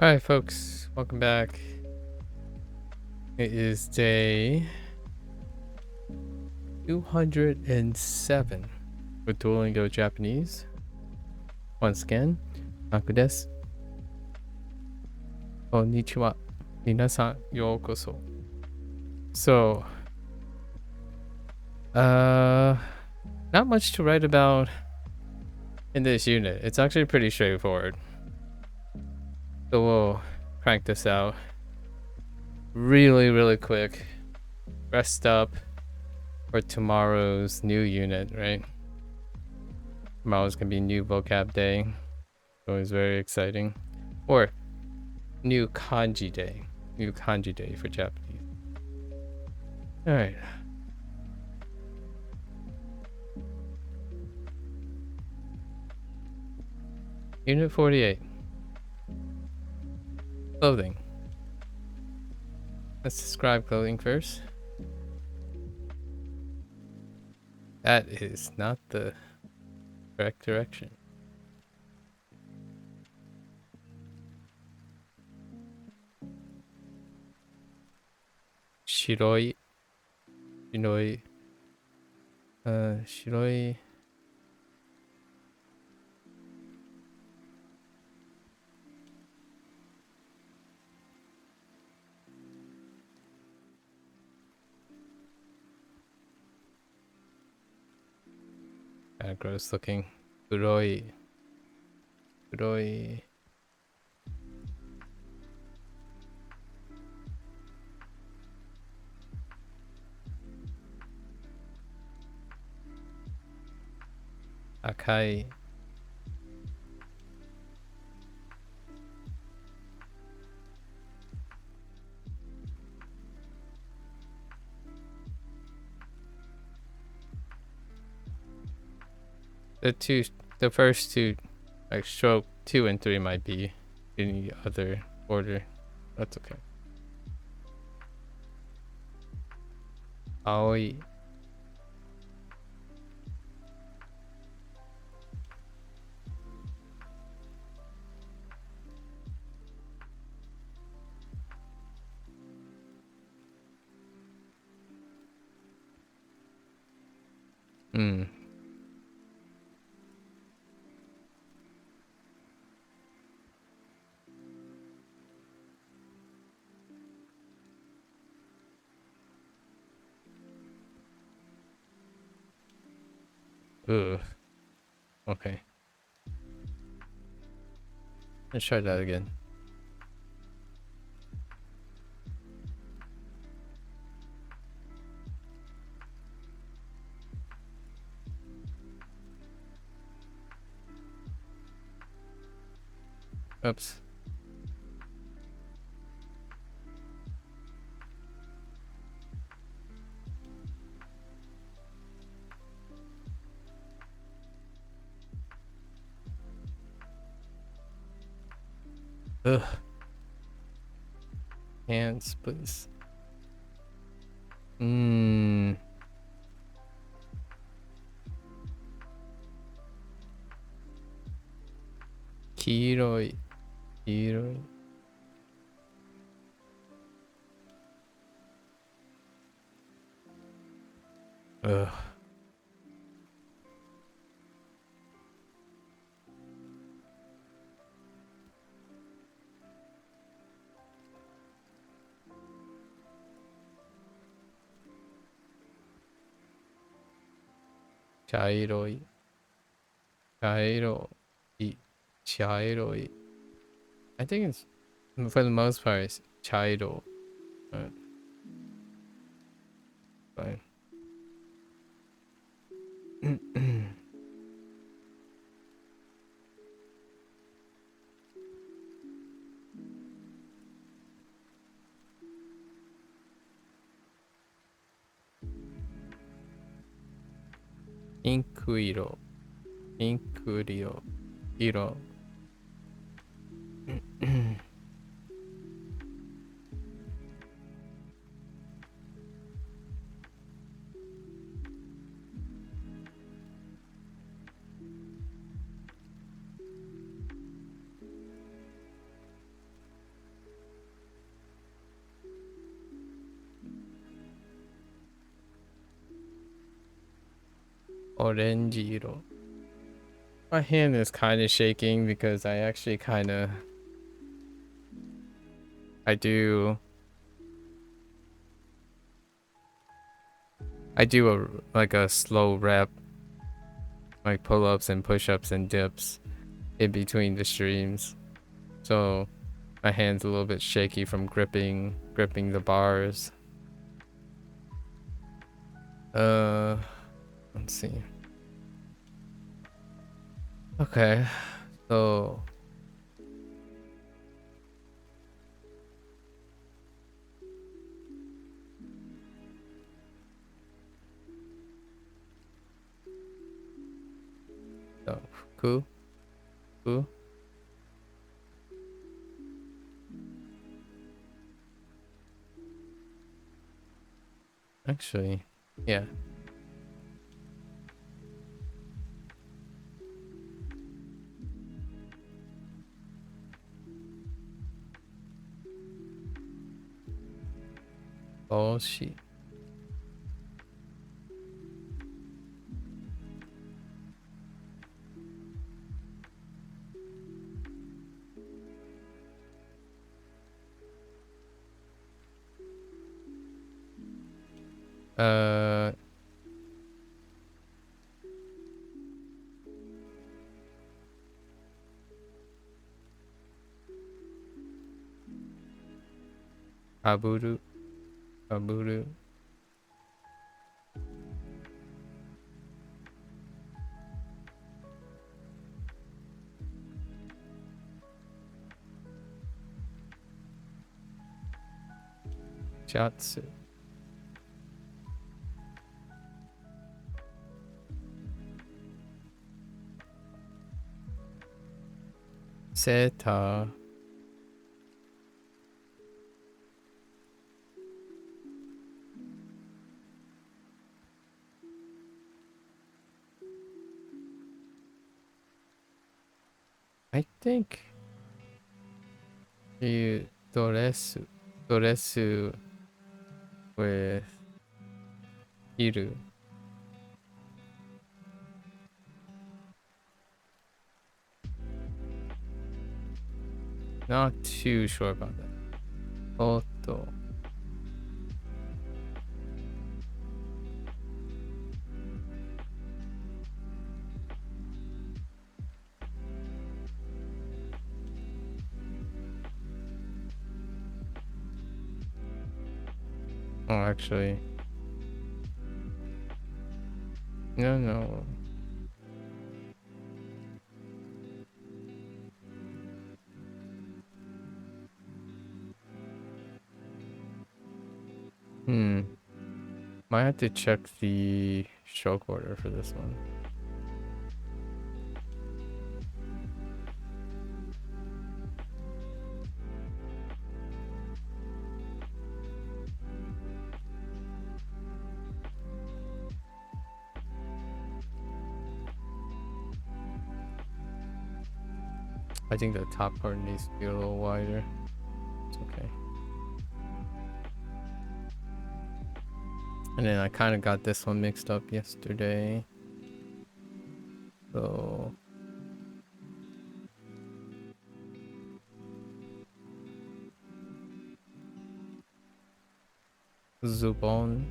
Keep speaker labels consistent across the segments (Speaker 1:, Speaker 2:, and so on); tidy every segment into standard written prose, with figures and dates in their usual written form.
Speaker 1: Alright folks, welcome back. It is day 207 with Duolingo Japanese. Once again, MAKU desu. Konnichiwa. Minasan youkoso. So, not much to write about in this unit. It's actually pretty straightforward. So we'll crank this out really quick. Rest up for tomorrow's new unit, right? Tomorrow's gonna be new vocab day. Always very exciting. Or new kanji day. New kanji day for Japanese. Alright. Unit 48. Clothing. Let's describe clothing first. That is not the correct direction. Shiroi. Shiroi. Gross looking. Kuroi. Akai. The first two, like stroke 2 and 3 might be in the other order. That's okay. Aoi. Ugh. Okay. Let's try that again. Oops. Ugh. Hands, please. Kiroi. Ugh. Chairoi. Chairoi. I think it's, for the most part, it's chairo. Fine. Pinkuiro. Iro. orange iro. My hand is kind of shaking because I actually kind of I do a slow rep, like pull-ups and push-ups and dips in between the streams. So my hand's a little bit shaky from gripping the bars. Let's see. Okay. So cool. Cool. Actually, yeah. Oh shit. Aburu. Aburu. Jatsu. Seta. I think you doresu with iru. Not too sure about that. Oto. Oh, actually. No. Might have to check the stroke order for this one. I think the top part needs to be a little wider. It's okay. And then I kind of got this one mixed up yesterday. So Zubon.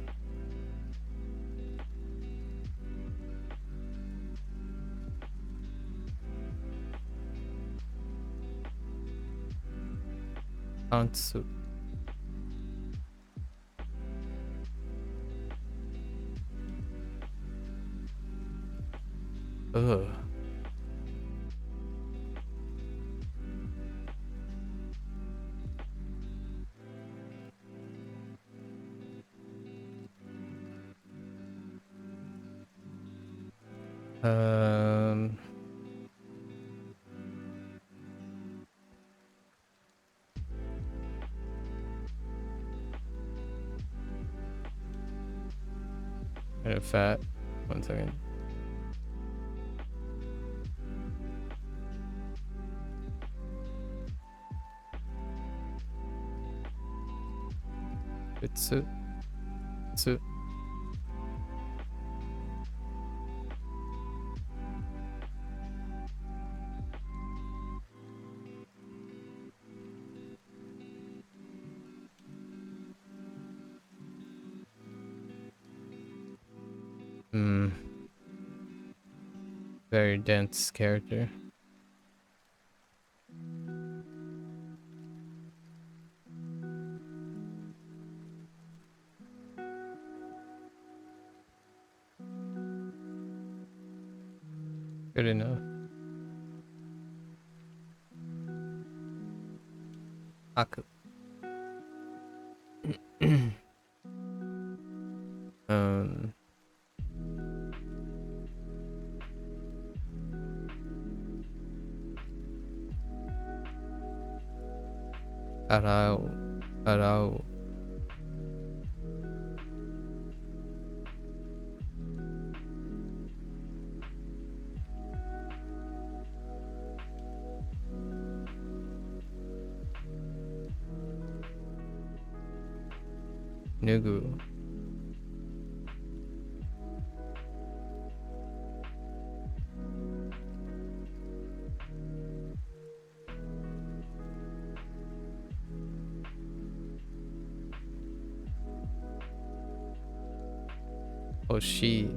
Speaker 1: Antsu. Ugh. Kind of fat. 1 second. It's Very dense character. Good enough. MAKU. Arao. Nugu. Oshi.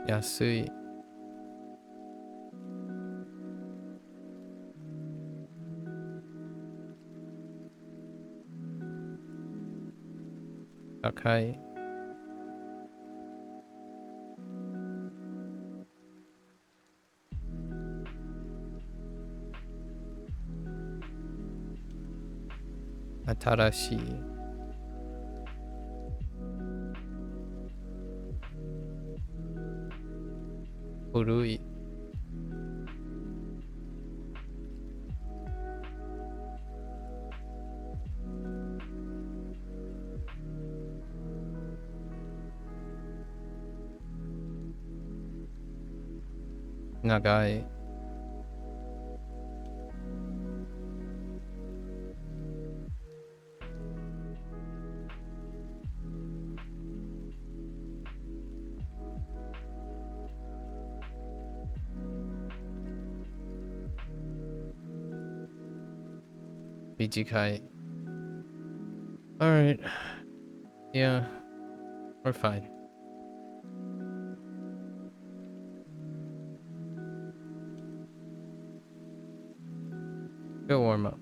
Speaker 1: Yasui. Takai. Atarashi. Urui. Nagai. Bijikai. Alright. Yeah. We're fine. Go warm up.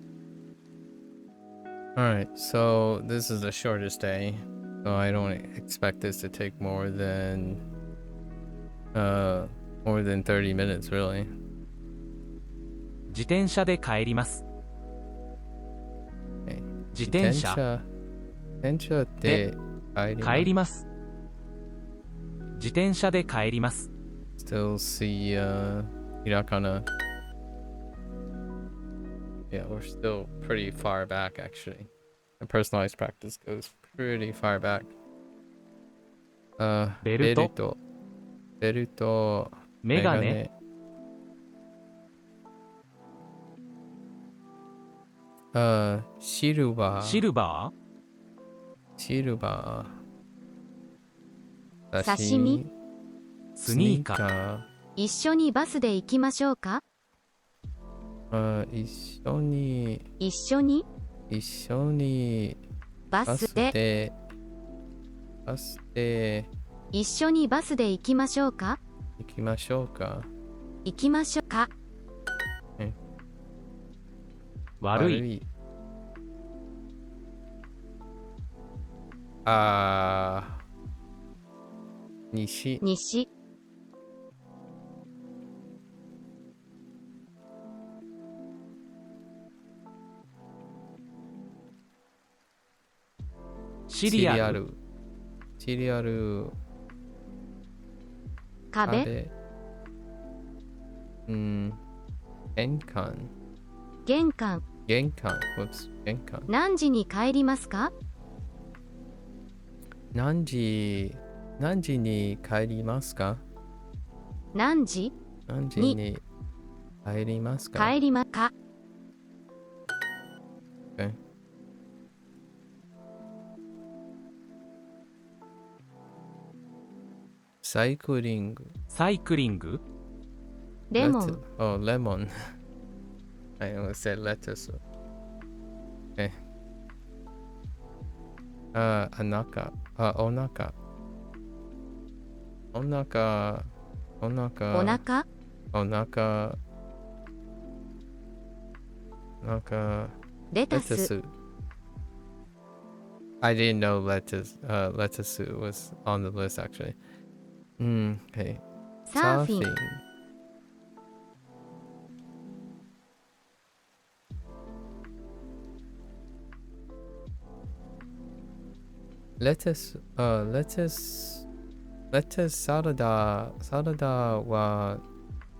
Speaker 1: Alright, so this is the shortest day. So I don't expect this to take more than 30 minutes, really.
Speaker 2: 自転車で帰ります。
Speaker 1: Okay.
Speaker 2: 自転車
Speaker 1: で
Speaker 2: 帰ります。自転車で帰ります。
Speaker 1: Still see hiragana. Yeah, we're still pretty far back actually. The personalized practice goes pretty far back. ベルト、
Speaker 2: メガネ、
Speaker 1: シルバー、
Speaker 3: 刺身、
Speaker 2: スニーカー、
Speaker 3: 一緒にバスで行きましょうか？
Speaker 1: 一緒に
Speaker 3: バスで一緒にバスで行きましょうか？
Speaker 1: 行きましょうか。
Speaker 2: 悪い。
Speaker 1: 西。シリアル。
Speaker 3: 壁。
Speaker 1: 玄関。
Speaker 3: 何時に帰りますか？
Speaker 1: 何時に帰りますか？
Speaker 3: 何時
Speaker 1: に帰りますか？Okay. サイクリング
Speaker 3: レモン
Speaker 1: Oh, lemon. I almost said lettuce. anaka. Onaka. Onaka.
Speaker 3: お
Speaker 1: Onaka.
Speaker 3: 腹
Speaker 1: Onaka. Onaka.
Speaker 3: レタス
Speaker 1: Lettuce. I didn't know lettuce. Lettuce was on the list actually. Okay.
Speaker 3: サーフィン
Speaker 1: Lettuce. Lettuce サラダは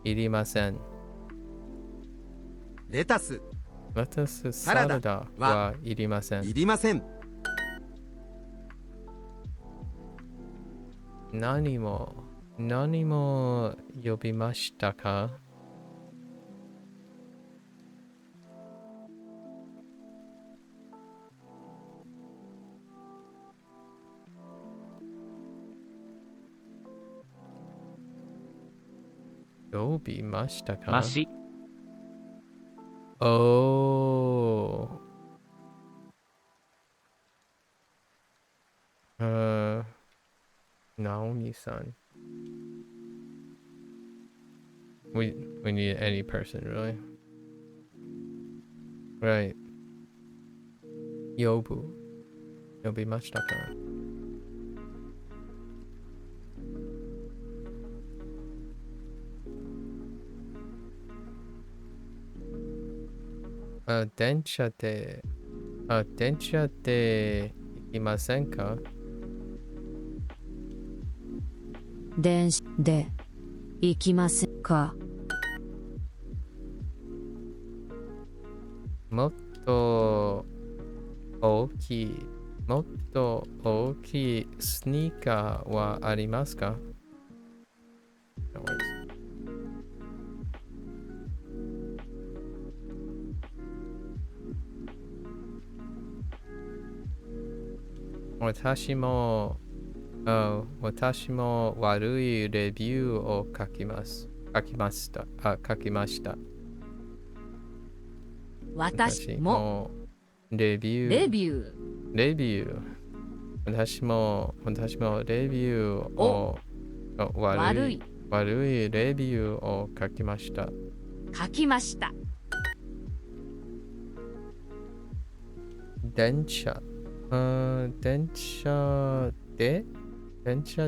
Speaker 1: いりません。
Speaker 4: レタス
Speaker 1: レタスサラダはいりません。
Speaker 4: いりません。
Speaker 1: 何も呼びましたか？呼びましたか？
Speaker 2: マシ、
Speaker 1: おー。ナオミさん。We need any person, really. Right. 呼びましたか？電車で行きませんか？
Speaker 3: 電車で行きませんか？
Speaker 1: もっと大きいスニーカーはありますか？ That works. 私も悪いレビューを書きました。
Speaker 3: 私も
Speaker 1: レビュー。
Speaker 3: レビュー
Speaker 1: 私もレビューを悪いレビューを書きました。電車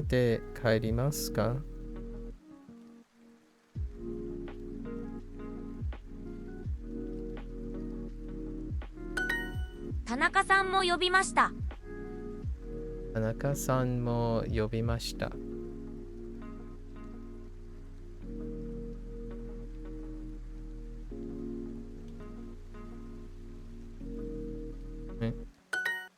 Speaker 1: で帰りますか？
Speaker 3: 田中さんも呼びました。
Speaker 1: 田中さんも呼びました。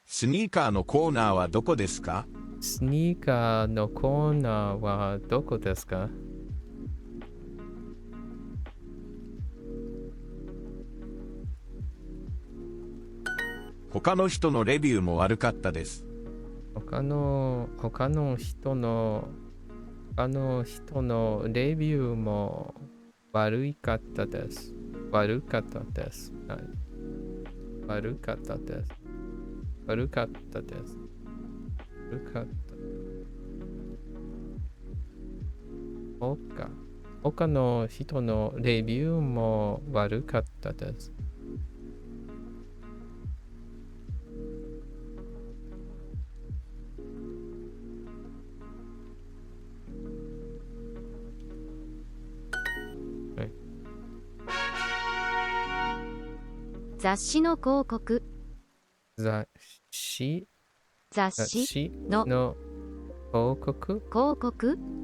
Speaker 4: スニーカーのコーナーはどこですか？
Speaker 1: スニーカーのコーナーはどこですか？
Speaker 4: 他の人のレビューも悪かったです。
Speaker 1: 他の人のレビューも悪かったです。はい。悪かったです。他の人のレビューも悪かったです。
Speaker 3: 雑誌の広告
Speaker 1: 雑誌
Speaker 3: の
Speaker 1: の広告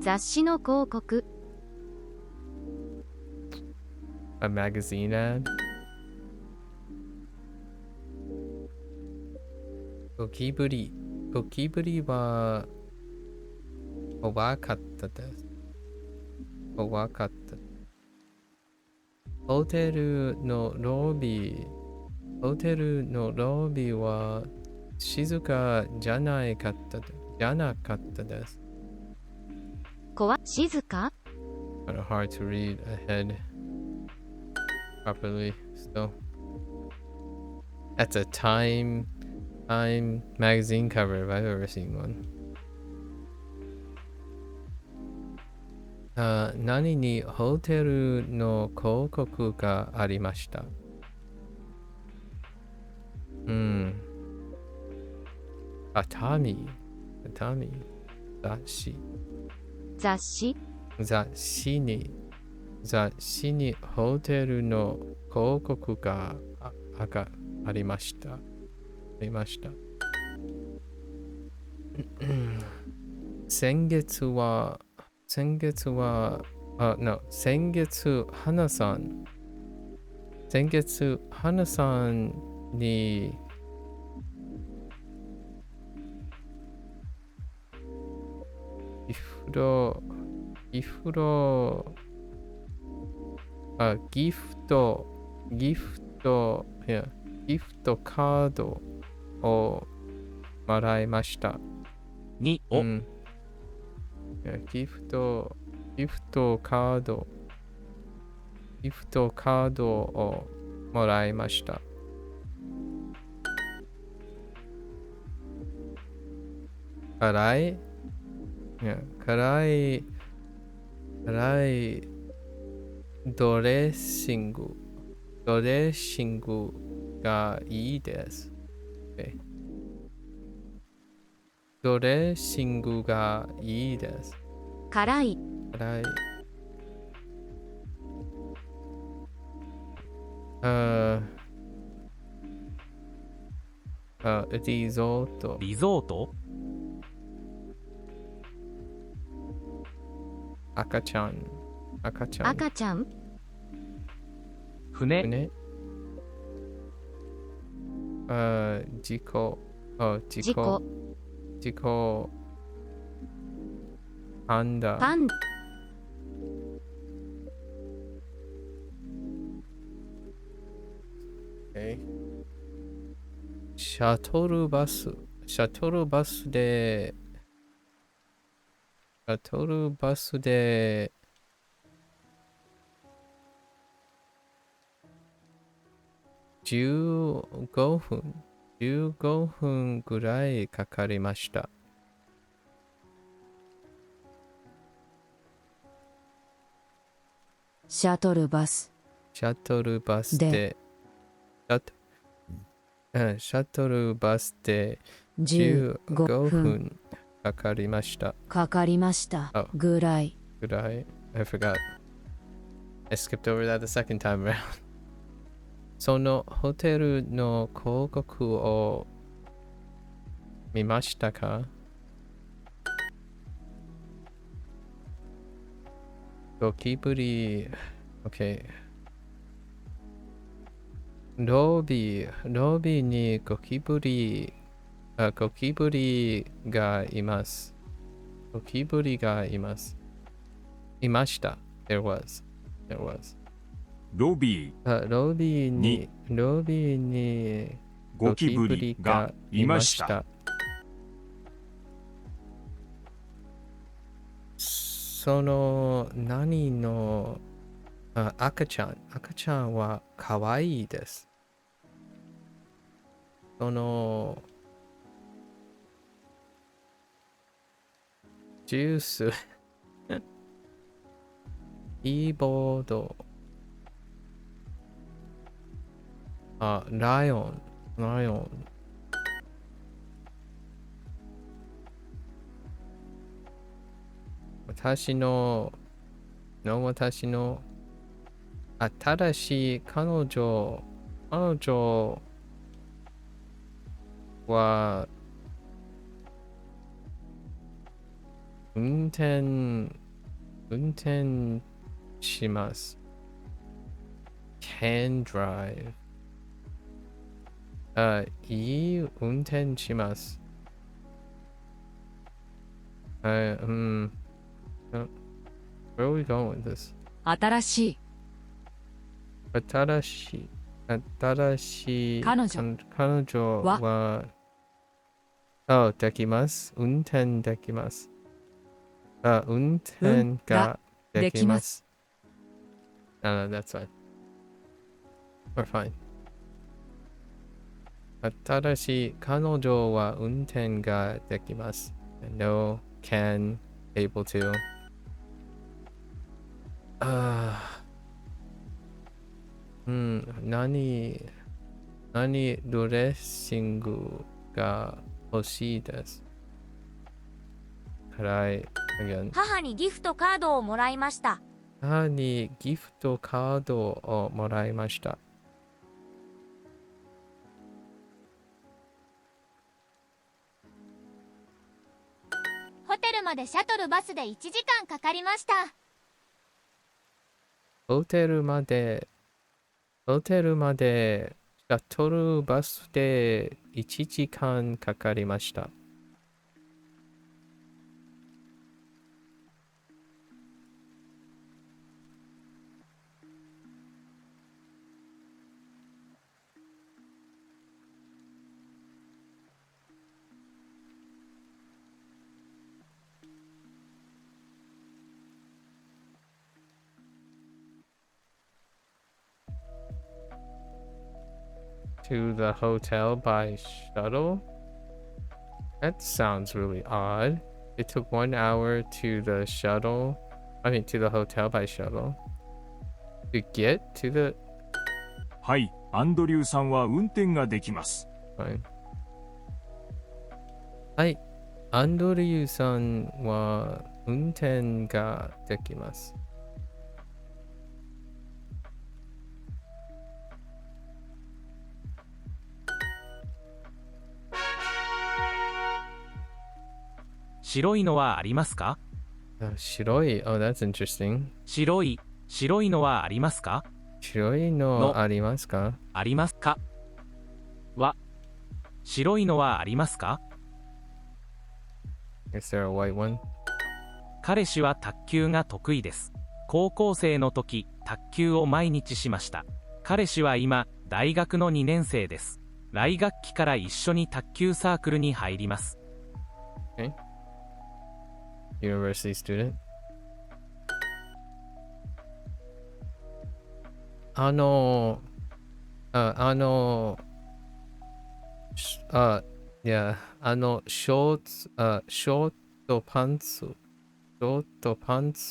Speaker 3: 雑誌の広告
Speaker 1: A magazine ad ゴキブリは怖かったです。ホテルのロビーは静かじゃなかったです。
Speaker 3: 静か
Speaker 1: Kind of hard to read ahead properly still. At the time, Time magazine cover if I've ever seen one. 何にホテルの広告がありました。タミー、雑誌。
Speaker 3: 雑誌
Speaker 1: 雑誌にホテルの広告がありました。先月、花さんにギフトカードをもらいました。
Speaker 2: にを、
Speaker 1: ギフトカードをもらいました。辛いドレッシングがいいです。ドレッシングがいいです。
Speaker 3: 辛い
Speaker 1: リゾート赤ちゃん
Speaker 2: 船
Speaker 1: 事故パンダシャトルバスで15分ぐらいかかりました。
Speaker 3: シャトルバスで15分
Speaker 1: かかりました
Speaker 3: ぐらい。
Speaker 1: I forgot. I skipped over that the second time around. そのホテルの広告を見ましたか？ゴキブリ、OK。ロビーにゴキブリがいます。いました。There was.
Speaker 4: ロビー
Speaker 1: に
Speaker 4: ゴキブリがいました。
Speaker 1: その何の赤ちゃんは可愛いです。そのジュースキーボードライオン私の新しい彼女は運転します。can drive いい運転します。Where are we going with this?
Speaker 3: 新しい彼女
Speaker 1: はできます。運転できます。運転ができます。No, that's fine. We're fine. 新しい彼女は運転ができます。No, can, able to. 何ドレッシングが欲しいです。辛い。Again.
Speaker 5: 母にギフトカードをもらいました。
Speaker 1: 母にギフトカードをもらいました。
Speaker 5: ホテルまでシャトルバスで1時間かかりました。
Speaker 1: ホテルまでシャトルバスで1時間かかりました。To the hotel by shuttle? That sounds really odd. It took 1 hour to the hotel by shuttle. To get to the...
Speaker 6: はい、アンドリューさんは運転ができます。
Speaker 1: Fine. はい、アンドリューさんは運転ができます。
Speaker 2: 白いのはありますか？
Speaker 1: 白い。Oh, that's interesting.
Speaker 2: 白いのはありますか？
Speaker 1: 白いのありますか？
Speaker 2: ありますかは、白いのはありますか？
Speaker 1: Is there a white one?
Speaker 2: 彼氏は卓球が得意です。高校生の時、卓球を毎日しました。彼氏は今、大学の2年生です。来学期から一緒に卓球サークルに入ります。
Speaker 1: Okay. University student. Yeah, ショートパンツ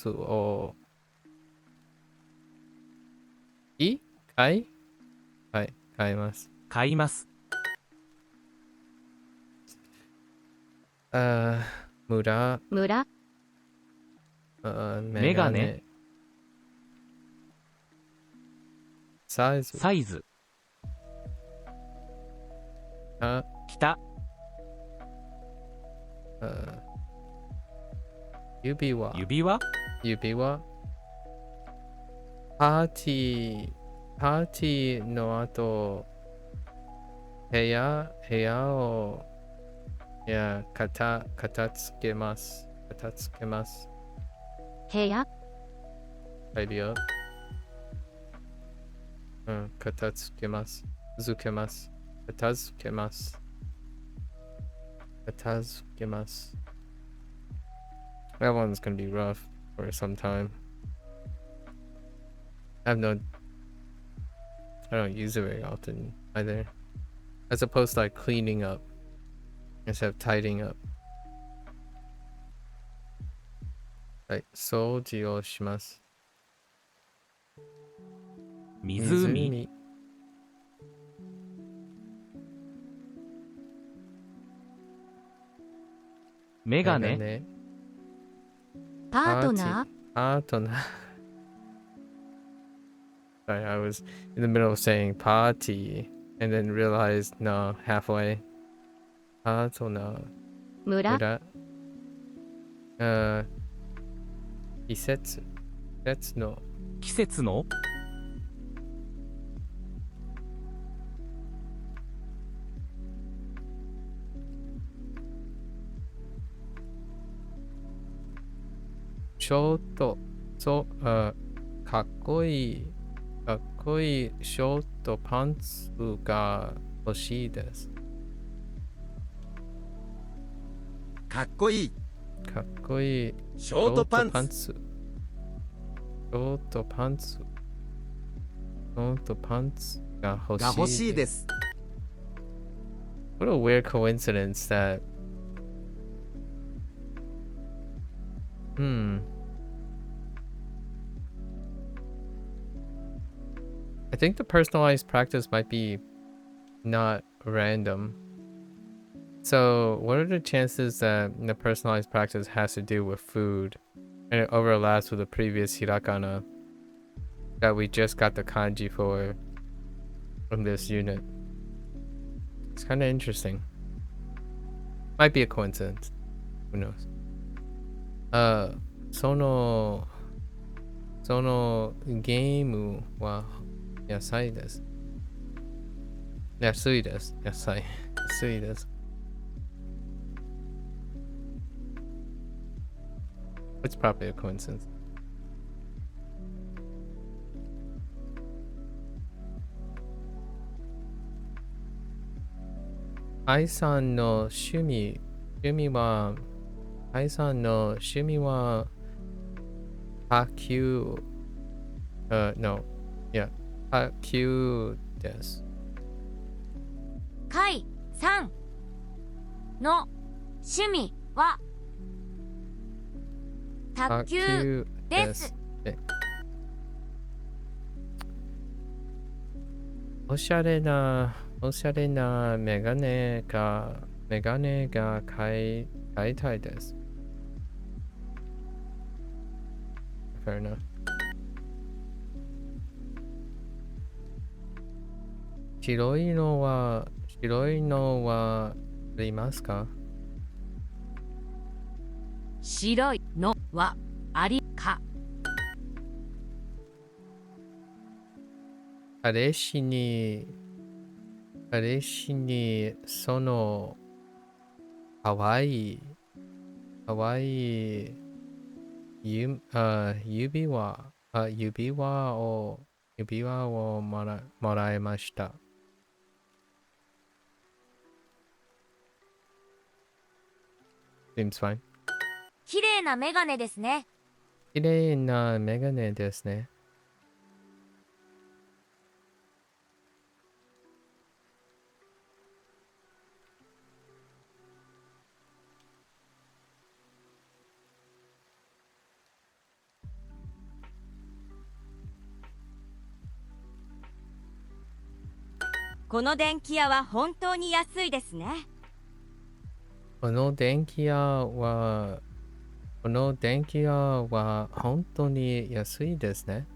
Speaker 1: を買います。
Speaker 2: 買います。
Speaker 3: 村
Speaker 2: メガネ
Speaker 1: サイズ
Speaker 2: 北
Speaker 1: 指輪パーティーの後部屋を片付けます
Speaker 3: 部屋
Speaker 1: tidy up 片付けます片付けます That one's gonna be rough for some time. I don't use it very often either. As opposed to like cleaning up instead of tidying up. はい、掃除をします。
Speaker 2: 湖メガネ
Speaker 3: パートナー
Speaker 1: Sorry, I was in the middle of saying party and then realized no, halfway. パートナー
Speaker 3: 村
Speaker 1: 季節のちょっとかっこいいショートパンツが欲しいです。
Speaker 4: かっこいい
Speaker 1: シ
Speaker 4: ョートパンツ
Speaker 1: ショートパンツが欲しいです。What a weird coincidence that. I think the personalized practice might be not random. So, what are the chances that the personalized practice has to do with food and it overlaps with the previous hiragana that we just got the kanji for in this unit? It's kind of interesting. Might be a coincidence. Who knows? そのゲームは野菜です。安いです。野菜。安いです。It's probably a coincidence. Ai san no shumi wa Ai san no shumi wa MAKU no. Yeah. MAKU です。
Speaker 5: カイさんの趣味は卓球です。
Speaker 1: おしゃれなメガネが買いたいです。Fair enough. 白いのはありますか？
Speaker 3: 白いのはありか？
Speaker 1: 彼氏にそのかわいい指輪をもらいました。Seems fine.
Speaker 5: 綺麗なメガネですね。
Speaker 1: 綺麗なメガネですね。
Speaker 5: この電気屋は本当に安いですね。
Speaker 1: この電気屋は本当に安いですね。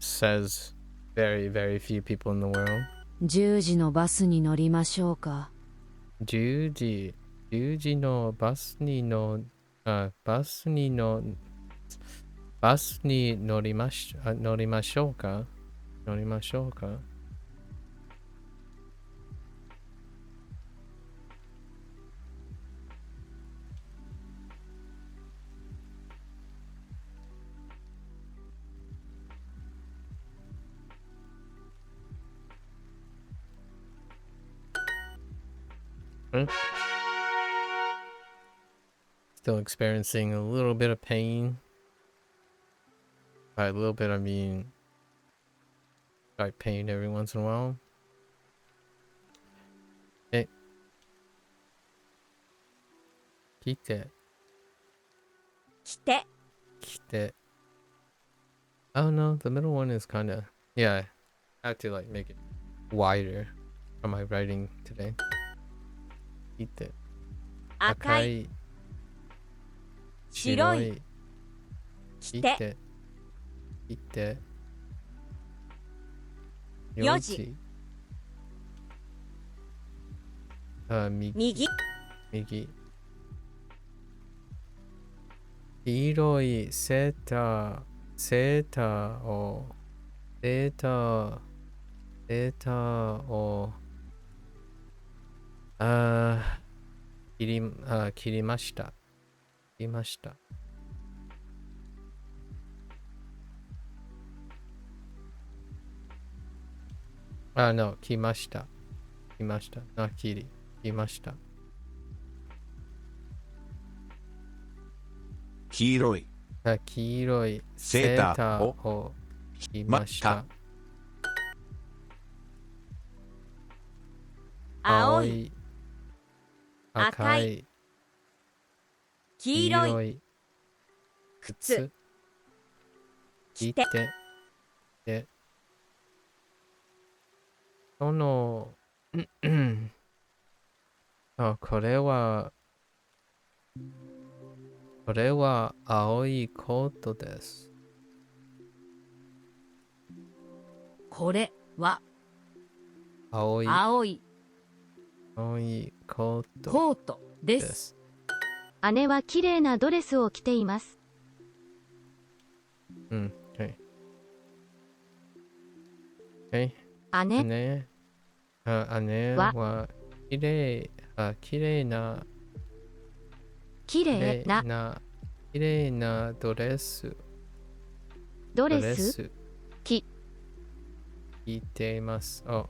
Speaker 1: Says very, very few people in the world.
Speaker 3: 10時のバスに乗りましょうか。
Speaker 1: 10時のバスに乗りましょうか。Still experiencing a little bit of pain. By a little bit, I mean like pain every once in a while. Hey. 来て。I don't know. The middle one is kind of, yeah. I have to like make it wider for my writing today. 来て。赤い。白い。来て。4時。右。黄色いセーターを切りました。no, 来ました。来ました。
Speaker 4: 黄色い
Speaker 1: 黄色い
Speaker 4: セーターを
Speaker 1: を着ました。
Speaker 5: 青い、
Speaker 1: 赤い、
Speaker 5: 黄色い、
Speaker 1: い
Speaker 5: 靴、
Speaker 1: 着て、で、その、これは青いコートです。
Speaker 3: これは
Speaker 1: 青い
Speaker 3: 青い
Speaker 1: コート
Speaker 3: コートで。
Speaker 1: ですす。
Speaker 7: 姉は綺麗なドレスを着ています。
Speaker 1: はい。
Speaker 7: 姉
Speaker 1: 姉は綺麗な
Speaker 7: 綺麗な
Speaker 1: ドレス
Speaker 7: ドレス着
Speaker 1: 着ています。
Speaker 7: お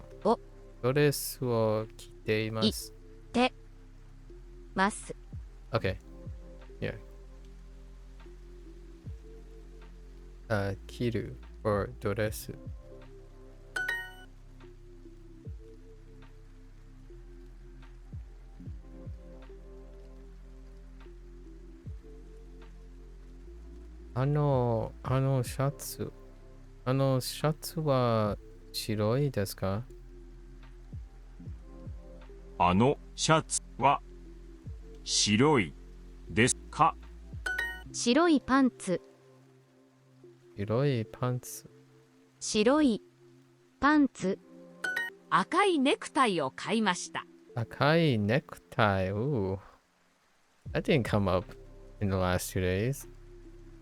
Speaker 1: ドレスを着ています。
Speaker 7: てます。
Speaker 1: Okay. Yeah. 着る or ドレス。シャツ。シャツは白いですか？
Speaker 6: あのシャツは白いですか？
Speaker 7: 白いパンツ
Speaker 1: 白いパンツ。
Speaker 7: 白いパンツ
Speaker 3: 赤いネクタイを買いました。
Speaker 1: 赤いネクタイ。Ooh. That didn't come up in the last 2 days.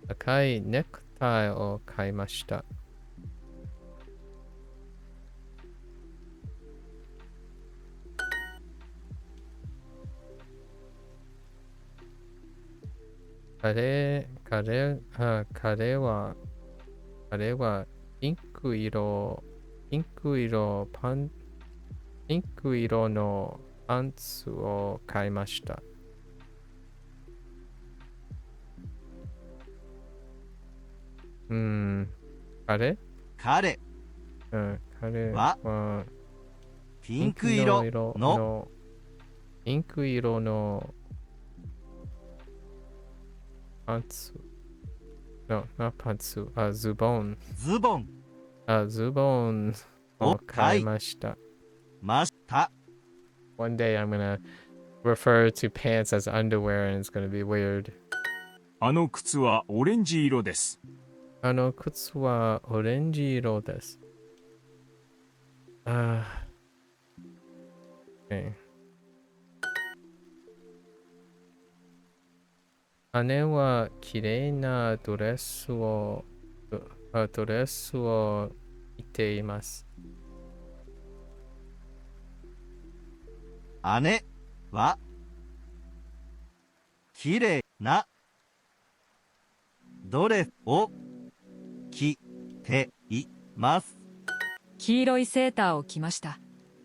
Speaker 1: 赤いネクタイを買いました。彼はピンク色のパンツを買いました。彼
Speaker 8: 彼
Speaker 1: 彼
Speaker 8: は
Speaker 1: は
Speaker 8: ピンク色の
Speaker 1: ピンク色のパンツ。No, not パンツ。ズボン。
Speaker 8: ズボン
Speaker 1: ズボンを買いました。
Speaker 8: ました。
Speaker 1: One day I'm gonna refer to pants as underwear and it's gonna be weird.
Speaker 6: あの靴はオレンジ色です。
Speaker 1: あの靴はオレンジ色です。Okay. 姉は綺麗なドレスを着ています。
Speaker 8: 姉は綺麗なドレスを着ています。
Speaker 9: 黄色いセーターを着ました。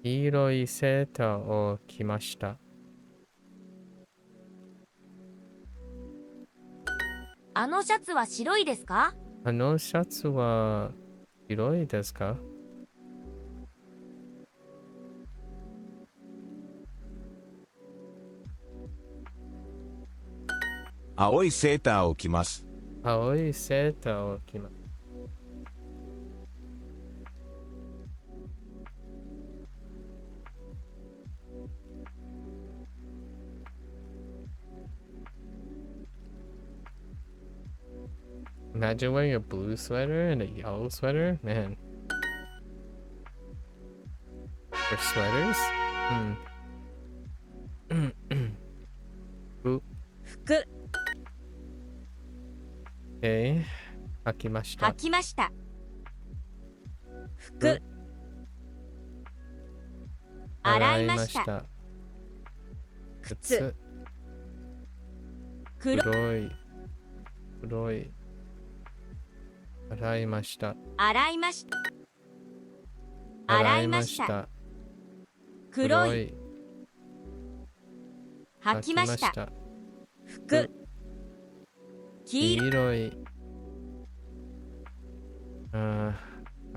Speaker 1: 黄色いセーターを着ました。
Speaker 5: あのシャツは白いですか？
Speaker 1: あのシャツは白いですか？
Speaker 4: 青いセーターを着ます。
Speaker 1: 青いセーターを着ます。Imagine wearing a blue sweater and a yellow sweater, man. For sweaters?
Speaker 3: 服
Speaker 1: 履きました。
Speaker 5: 履きました。
Speaker 3: 服
Speaker 5: 洗いました。
Speaker 1: 靴黒い洗いました。
Speaker 5: 洗いました。洗いました。黒い履きました。
Speaker 3: 服
Speaker 1: 黄色い。か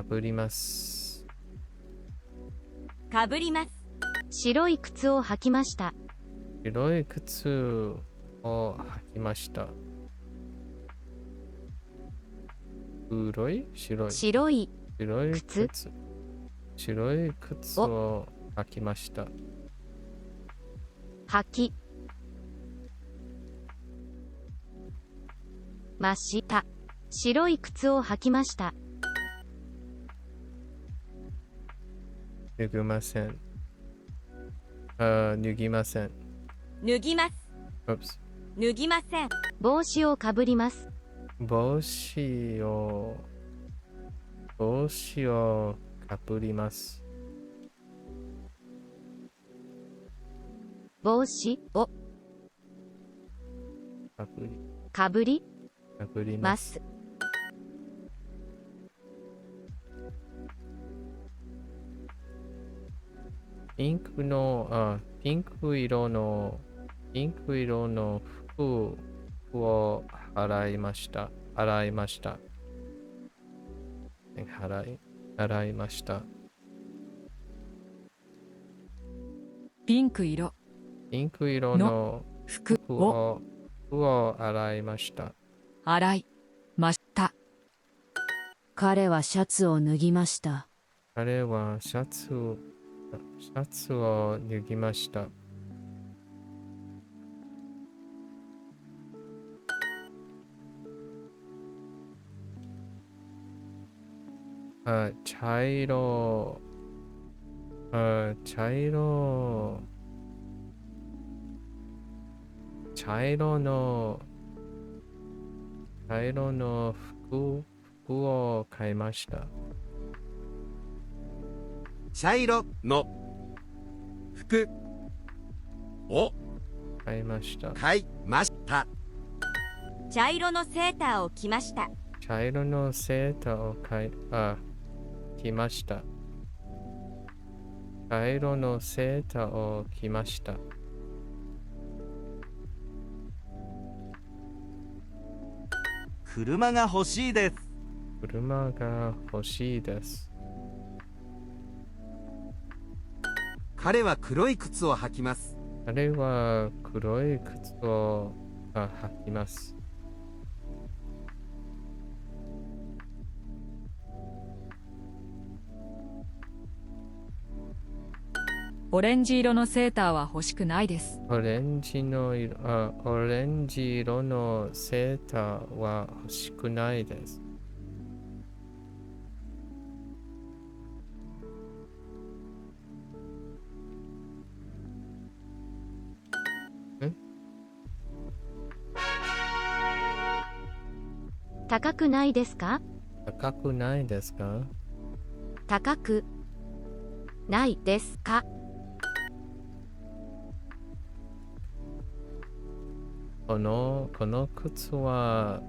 Speaker 1: ぶります。
Speaker 5: かぶります。
Speaker 7: 白い靴を履きました。
Speaker 1: 白い靴を履きました。黒い白い。
Speaker 7: 白い
Speaker 1: 白い
Speaker 7: 靴
Speaker 1: 靴。白い靴を履きました。
Speaker 7: 履きました。白い靴を履きました。
Speaker 1: 脱ぎません。脱ぎません。
Speaker 5: 脱ぎます。
Speaker 1: Oops。
Speaker 5: 脱ぎません。
Speaker 7: 帽子をかぶります。
Speaker 1: 帽子をかぶります。
Speaker 7: 帽子を
Speaker 1: かぶり
Speaker 7: かぶり
Speaker 1: かぶり
Speaker 7: ま
Speaker 1: ます。
Speaker 7: す。
Speaker 1: ピンク色の服を洗いました。洗いました。
Speaker 9: ピンク色
Speaker 1: ピンク色の
Speaker 9: 服を
Speaker 1: 服を洗いました。
Speaker 9: 洗いました。
Speaker 3: 彼はシャツを脱ぎました。
Speaker 1: 彼はシャツを脱ぎました。茶色の服を買いました。
Speaker 4: 茶色の服を
Speaker 1: 買いました。
Speaker 4: 買いました。
Speaker 5: 茶色のセーターを着ました。
Speaker 1: 茶色のセーターを着ました。茶色のセーターを着ました。
Speaker 8: 車が欲しいです。
Speaker 1: 車が欲しいです。
Speaker 4: 彼は黒い靴を履きます。
Speaker 1: 彼は黒い靴を履きます。
Speaker 9: オレンジ色のセーターは欲しくないです。
Speaker 1: オレンジ色のセーターは欲しくないです。
Speaker 7: 高くないですか？
Speaker 1: 高くないですか？
Speaker 7: 高くないですか？
Speaker 1: この靴は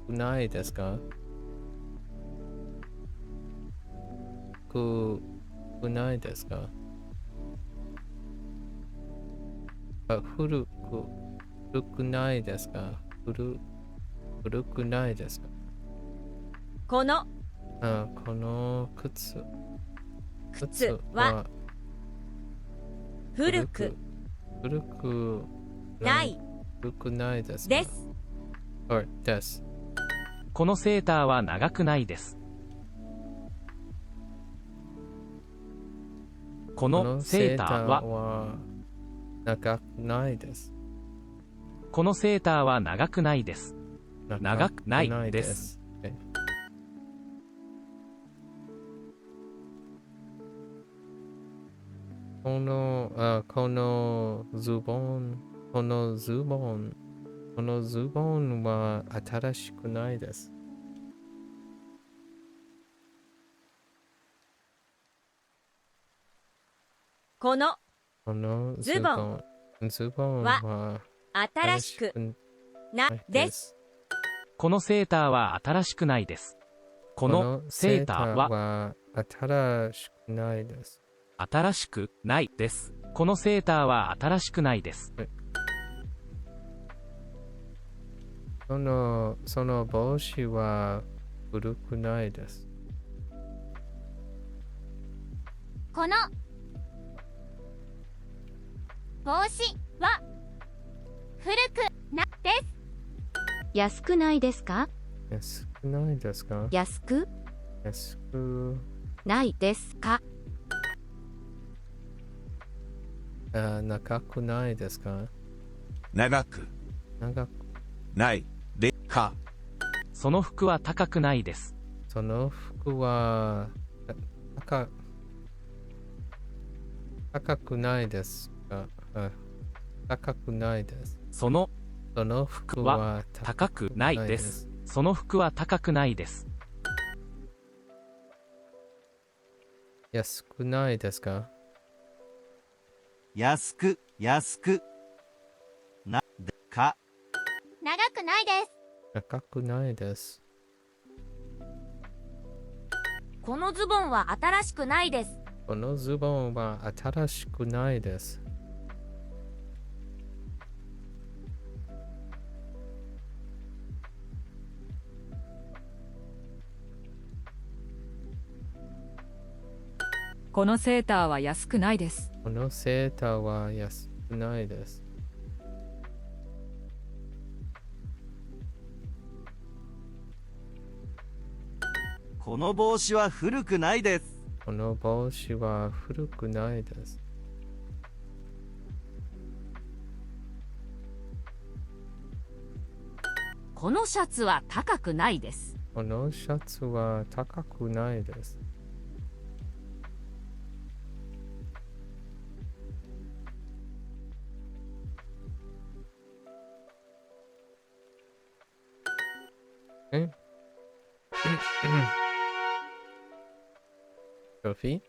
Speaker 1: ないですか？ないですか？古くないですか？古くないですか？
Speaker 5: この
Speaker 1: 靴
Speaker 5: は古くない
Speaker 1: ですか？
Speaker 5: です。
Speaker 1: です。
Speaker 2: このセーターは長くないです。このセーターは
Speaker 1: 長くないです。
Speaker 2: このセーターは長くないです。長くないです。
Speaker 1: このズボンは新しくないです。
Speaker 5: この
Speaker 1: ズボンは
Speaker 5: 新しくないです。
Speaker 2: このセーターは新しくないです。このセーターは
Speaker 1: 新しくないです。
Speaker 2: 新しくないです。このセーターは新しくないです。
Speaker 1: その帽子は古くないです。
Speaker 5: この帽子は古くなです。
Speaker 7: 安くないですか？
Speaker 1: 安くないですか？
Speaker 3: 安く
Speaker 1: 安く
Speaker 3: ないですか？
Speaker 1: 長くないですか？
Speaker 4: 長く
Speaker 1: 長く
Speaker 4: ないでか。
Speaker 2: その服は高くないです。
Speaker 1: その服は高くないですか？高くないです。
Speaker 2: その
Speaker 1: 服は
Speaker 2: 高くないです。その服は高くないです。
Speaker 1: 安くないですか？
Speaker 8: 安くなでか。
Speaker 5: 長くないです。
Speaker 1: 高くないです。
Speaker 5: このズボンは新しくないです。
Speaker 1: このズボンは新しくないです。
Speaker 9: このセーターは安くないです。
Speaker 1: このセーターは安くないです。
Speaker 8: この帽子は古くないです。
Speaker 1: この帽子は古くないです。
Speaker 3: このシャツは高くないです。
Speaker 1: このシャツは高くないです。ソフィー、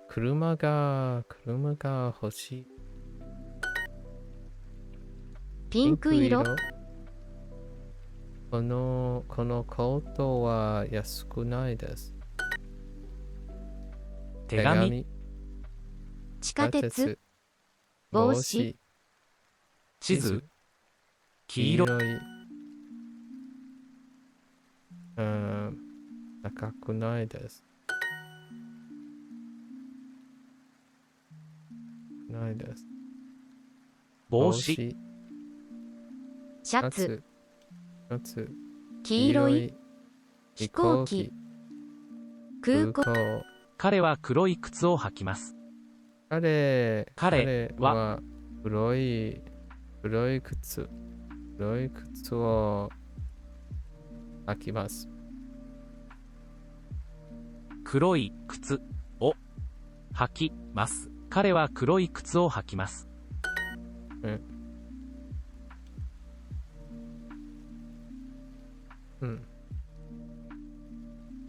Speaker 1: 車が欲しい。
Speaker 7: ピンク色。
Speaker 1: このコートは安くないです。
Speaker 2: 手紙、
Speaker 7: 地下鉄。帽子。
Speaker 2: 地図、黄色、
Speaker 1: 高くないです。ないです。
Speaker 2: 帽子、
Speaker 7: シャツ。
Speaker 1: 黄色い
Speaker 7: 飛行機。空港。
Speaker 2: 彼は黒い靴を履きます。
Speaker 1: 彼
Speaker 2: は
Speaker 1: 黒い靴を履きます。
Speaker 2: 黒い靴を履きます。彼は黒い靴を履きます。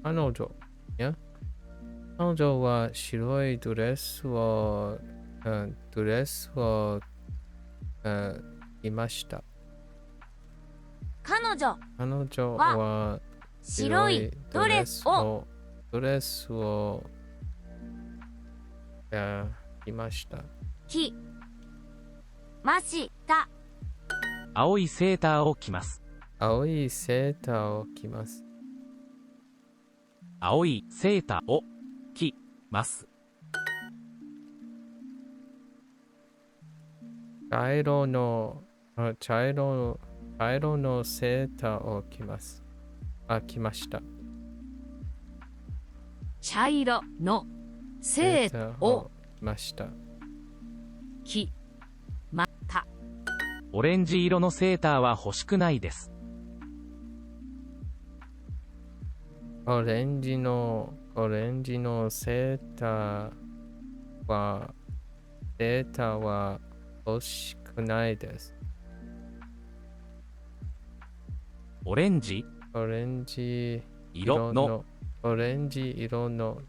Speaker 1: 彼女は白いドレスを着ました。
Speaker 5: 彼女
Speaker 1: は
Speaker 5: 白いドレスを
Speaker 1: 着ました。
Speaker 5: 着ました。
Speaker 2: 青いセーターを着ます。
Speaker 1: 青いセーターを着ます。
Speaker 2: 青いセーターを着ます。
Speaker 1: 茶色のセーターを着ます。着ました。
Speaker 3: 茶色のセーターを
Speaker 1: 着ました。
Speaker 3: 着ました。
Speaker 2: オレンジ色のセーターは欲しくないです。
Speaker 1: オレンジのセーターは欲しくないです。
Speaker 2: オレンジ
Speaker 1: 色の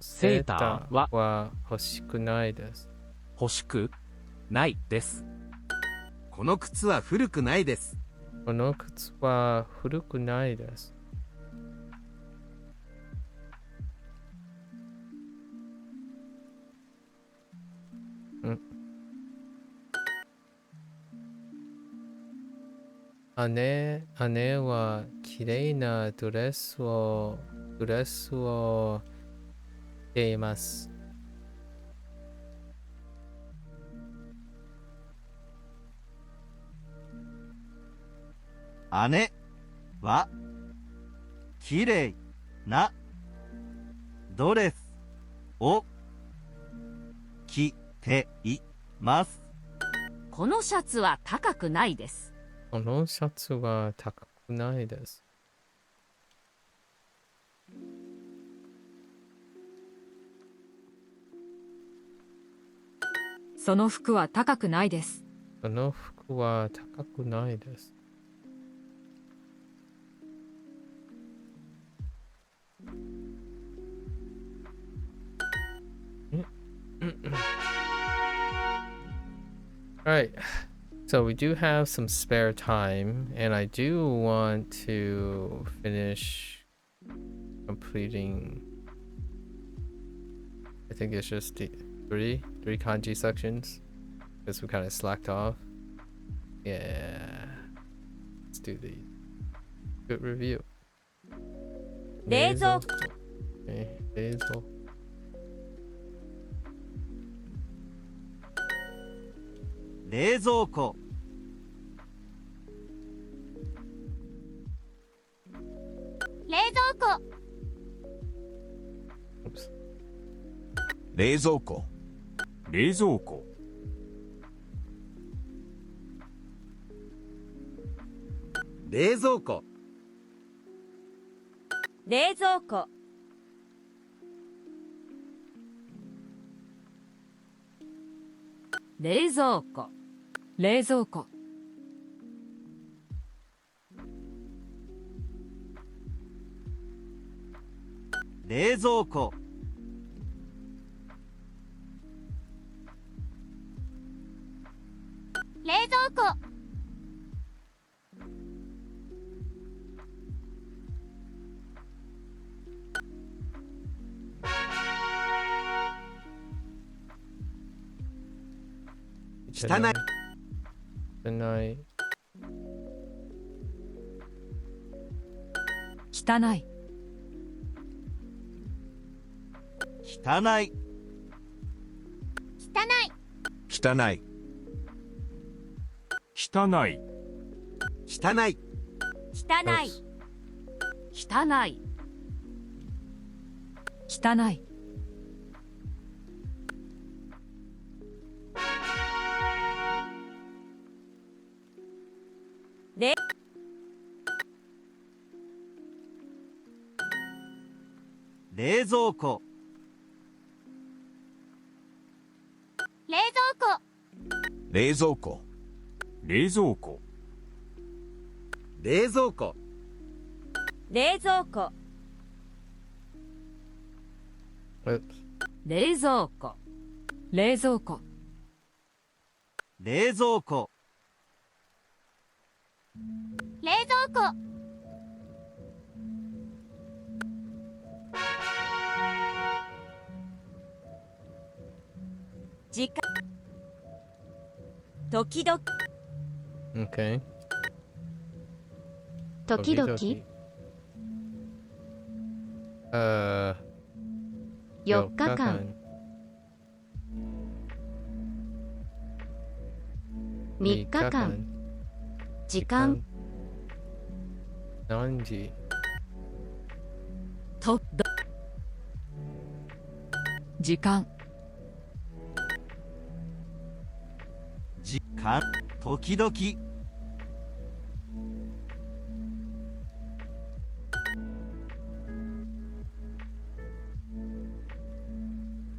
Speaker 1: セーターは欲しくないです。
Speaker 2: 欲しくないです。
Speaker 8: この靴は古くないです。
Speaker 1: この靴は古くないです。姉は綺麗なドレスを着ています。
Speaker 8: 姉はきれいなドレスを着ています。
Speaker 5: このシャツは高くないです。
Speaker 1: このシャツは高くないです。
Speaker 9: その服は高くないです。
Speaker 1: その服は高くないです。Alright, so we do have some spare time, and I do want to finish completing. I think it's just the three kanji sections because we kind of slacked off. Yeah, let's do the good review.
Speaker 5: 冷蔵庫。
Speaker 1: Okay, 冷蔵庫。
Speaker 8: 冷蔵庫。
Speaker 5: 冷蔵庫。
Speaker 1: Oops.
Speaker 4: 冷蔵庫。
Speaker 6: 冷蔵庫。
Speaker 8: 冷蔵庫。
Speaker 5: 冷蔵庫。
Speaker 9: 冷蔵庫。冷蔵庫。
Speaker 8: 冷蔵庫。
Speaker 5: 冷蔵庫。
Speaker 8: 汚い。
Speaker 1: 汚い。
Speaker 9: 汚い。
Speaker 8: 汚い。
Speaker 5: 汚い。
Speaker 4: 汚い。
Speaker 6: 汚い。
Speaker 8: 汚い。
Speaker 5: 汚い。
Speaker 9: 汚い。汚い。
Speaker 5: れ
Speaker 8: 冷蔵庫。
Speaker 5: 冷蔵庫。
Speaker 4: 冷蔵庫。
Speaker 6: 冷蔵庫。
Speaker 8: 冷蔵庫。
Speaker 5: 冷蔵庫。
Speaker 1: Oops.
Speaker 9: 冷蔵庫。冷蔵庫。
Speaker 8: 冷蔵庫。
Speaker 5: 冷蔵庫。時間。時々。
Speaker 1: Okay.
Speaker 3: 時々4日間3日間時間
Speaker 1: 何時
Speaker 9: とど時間
Speaker 8: 時間。時々。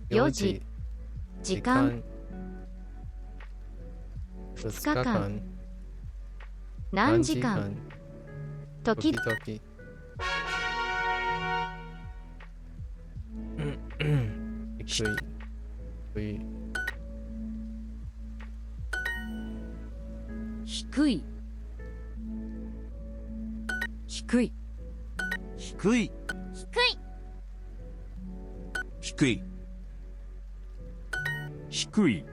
Speaker 3: 4時時間2日間何時間時
Speaker 1: 々低い低い
Speaker 9: 低い低い
Speaker 8: 低い。
Speaker 5: 低い。
Speaker 4: 低い。
Speaker 6: 低い。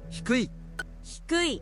Speaker 8: 低い。
Speaker 5: 低い。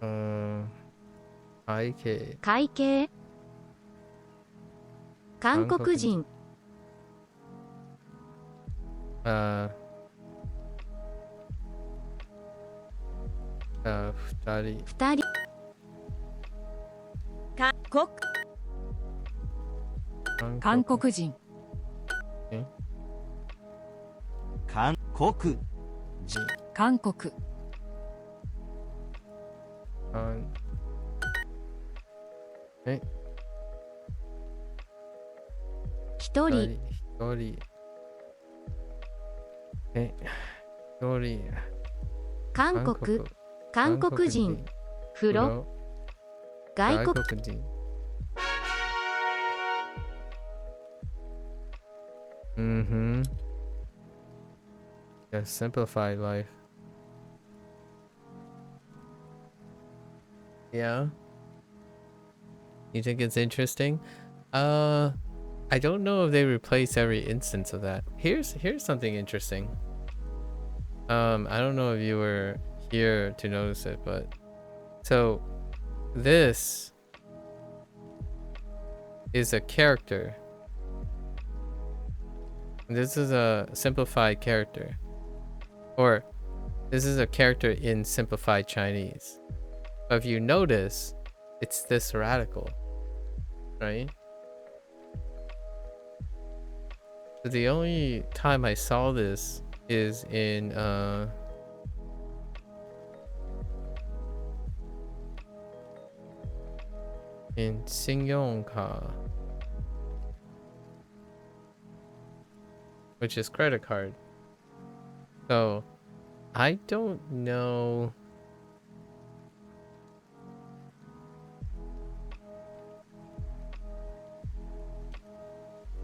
Speaker 1: 会計。
Speaker 7: 会計。韓国人。
Speaker 1: 二人。
Speaker 7: 二人。
Speaker 9: 韓国人。
Speaker 8: 韓国人。
Speaker 9: 韓国。
Speaker 7: 一人。
Speaker 1: 一人。一人。
Speaker 7: 韓国。韓国人。風呂。外国
Speaker 1: 人。Mm-hmm. Yeah, simplified life. Yeah. You think it's interesting? I don't know if they replace every instance of that. Here's something interesting. I don't know if you were here to notice it, but so this is a character. This is a simplified character, or this is a character in simplified Chinese. But if you notice, it's this radical, right? So the only time I saw this is in Xingyongka, which is credit card. So I don't know.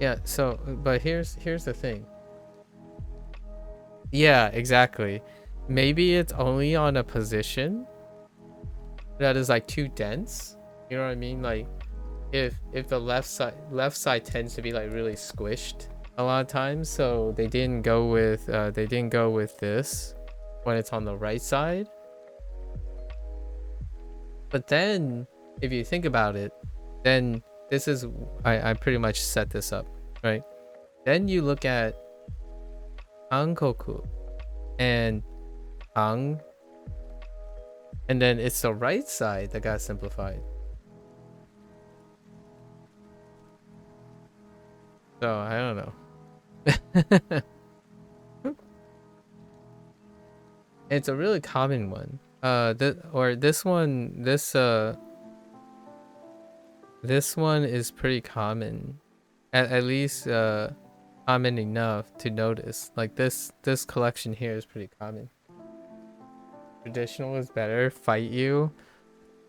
Speaker 1: Yeah, so but here's the thing. Yeah, exactly. Maybe it's only on a position that is like too dense. You know what I mean? Like if the left side tends to be like really squished a lot of times, so they didn't go with this when it's on the right side. But then if you think about it, then this is I pretty much set this up, right? Then you look at Ankoku and Ang, and then it's the right side that got simplified. So I don't know. It's a really common one. This one is pretty common, at least common enough to notice. Like this collection here is pretty common. Traditional is better. Fight you.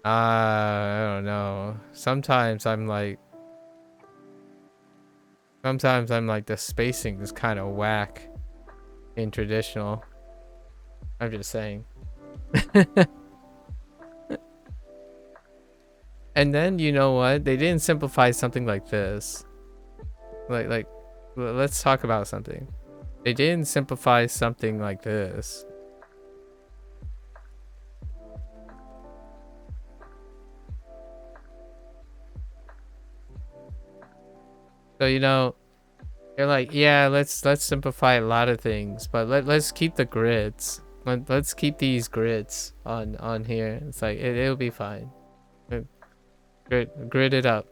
Speaker 1: I don't know. Sometimes I'm like the spacing is kind of whack in traditional. I'm just saying. And then you know what? They didn't simplify something like this. Like let's talk about something. They didn't simplify something like this. So you know, they're like, yeah, let's simplify a lot of things, but let's keep the grids. Let's keep these grids on here. It's like it'll be fine. Grid it up,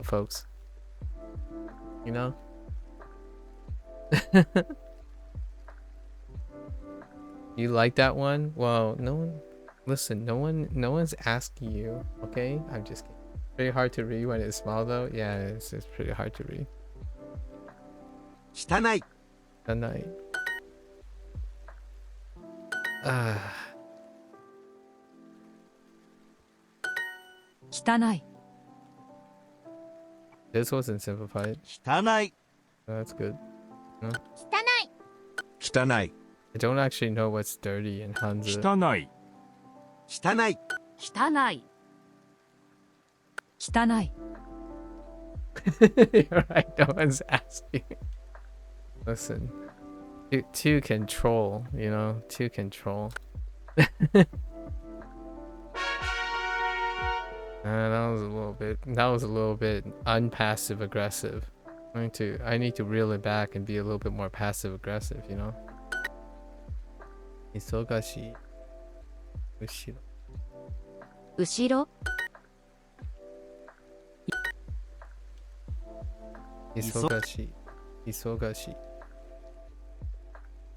Speaker 1: folks. You know. You like that one? Well, no one. Listen, no one's asking you. Okay, I'm just kidding. Pretty hard to read when it's small though. Yeah, it's pretty hard to read.
Speaker 4: 汚い
Speaker 1: Tonight. This wasn't simplified.
Speaker 8: 汚い
Speaker 1: That's good.
Speaker 4: 汚い
Speaker 1: I don't actually know what's dirty in Hanzi.
Speaker 6: 汚い
Speaker 4: 汚い
Speaker 9: 汚い。汚い。
Speaker 1: You're right, no one's asking. Listen. To control, you know, to control. That was a little bit unpassive aggressive. I need to reel it back and be a little bit more passive aggressive, you know? Isogashi. Ushiro.
Speaker 7: 後ろ
Speaker 1: Isogashi. Isogashi.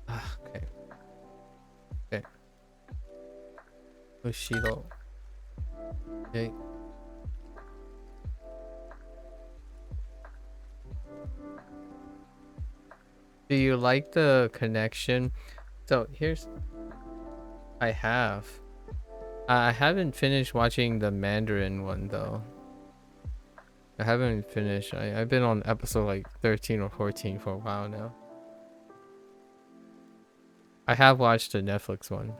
Speaker 1: Ah, okay. Okay. Ushiro. Okay. Do you like the connection? So here's... I have. I haven't finished watching the Mandarin one though. I haven't finished. I've been on episode like 13 or 14 for a while now. I have watched the Netflix one.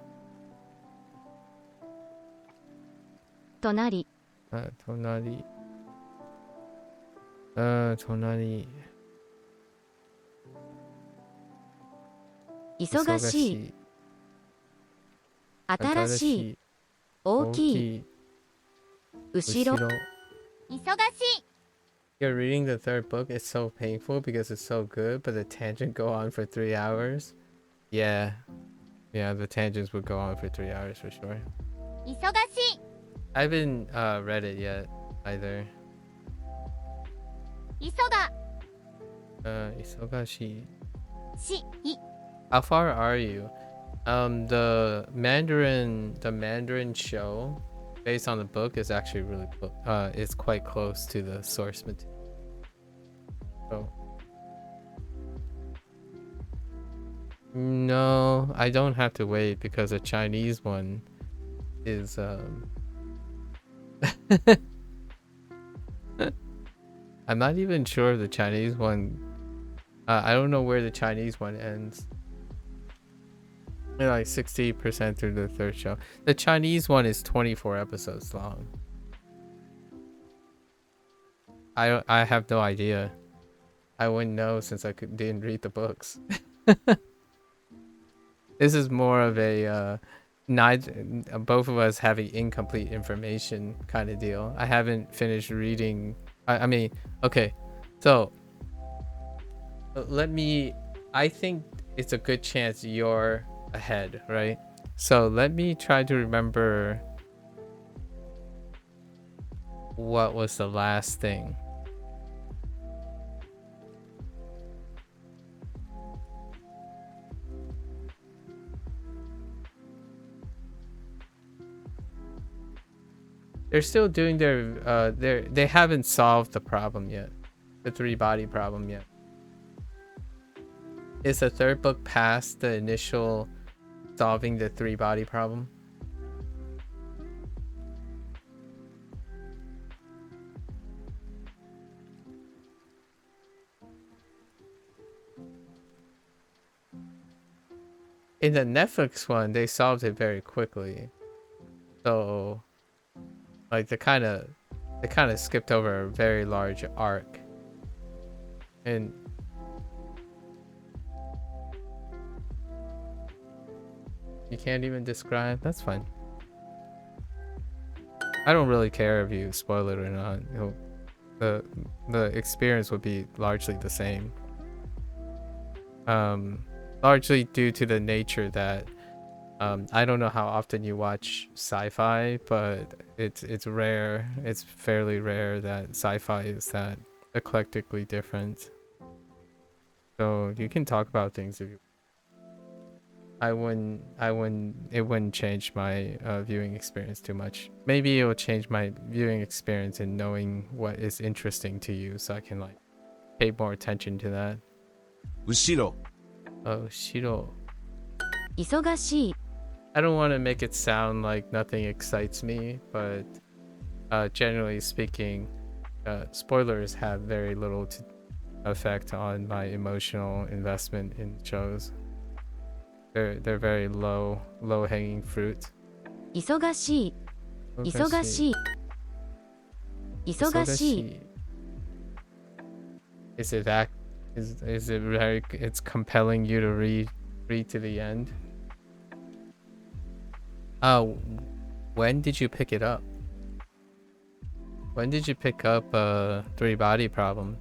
Speaker 7: 隣
Speaker 1: Tonari. Tonari.
Speaker 7: 忙しい新しい大きい後ろ
Speaker 5: 忙しい
Speaker 1: You're reading the third book. It's so painful because it's so good, but the tangent go on for 3 hours. Yeah, the tangents would go on for 3 hours for sure.
Speaker 5: 忙しい
Speaker 1: I haven't read it yet either.
Speaker 5: 急が
Speaker 1: Isogashi.
Speaker 5: しい
Speaker 1: How far are you? The Mandarin show based on the book is actually really it's quite close to the source material. So no, I don't have to wait because the Chinese one is I'm not even sure the Chinese one. I don't know where the Chinese one ends. They're like 60% through the third show. The Chinese one is 24 episodes long. I have no idea. I wouldn't know since I didn't read the books. This is more of a both of us having incomplete information kind of deal. I haven't finished reading. I mean, okay, so I think it's a good chance you're ahead, right? So let me try to remember what was the last thing. They're still doing they haven't solved the problem yet, the 3-body problem yet. Is the third book past the initial solving the 3-body problem? In the Netflix one, they solved it very quickly. So, like they kind of skipped over a very large arc. And you can't even describe? That's fine. I don't really care if you spoil it or not. The experience would be largely the same. Largely due to the nature that I don't know how often you watch sci-fi, but it's rare. It's fairly rare that sci-fi is that eclectically different. So you can talk about things if you. It wouldn't change my viewing experience too much. Maybe it will change my viewing experience in knowing what is interesting to you, so I can like pay more attention to that.
Speaker 4: Ushiro.
Speaker 1: Oh, Shiro.
Speaker 7: 忙しい
Speaker 1: I don't want to make it sound like nothing excites me, but generally speaking, spoilers have very little effect on my emotional investment in shows. They're very low hanging fruit.
Speaker 7: 忙しい忙しい忙しい
Speaker 1: Is it very, it's compelling you to read to the end? When did you pick it up? When did you pick up Three Body Problem?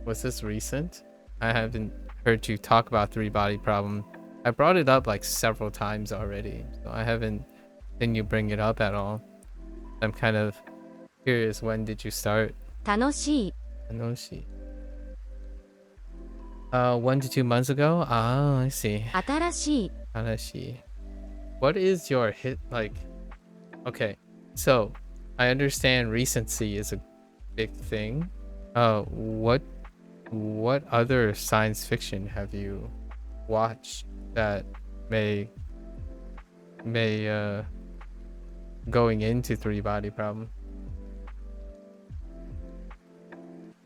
Speaker 1: Was this recent? I haven't heard you talk about Three Body Problem. I brought it up like several times already, so I haven't seen you bring it up at all. I'm kind of curious, when did you start?
Speaker 7: 楽しい
Speaker 1: Anoshi. 1 to 2 months ago? Ah, I see.
Speaker 7: 新しい
Speaker 1: Anashi. What is your hit like? Okay, so I understand recency is a big thing. What other science fiction have you watched that may going into Three Body Problem?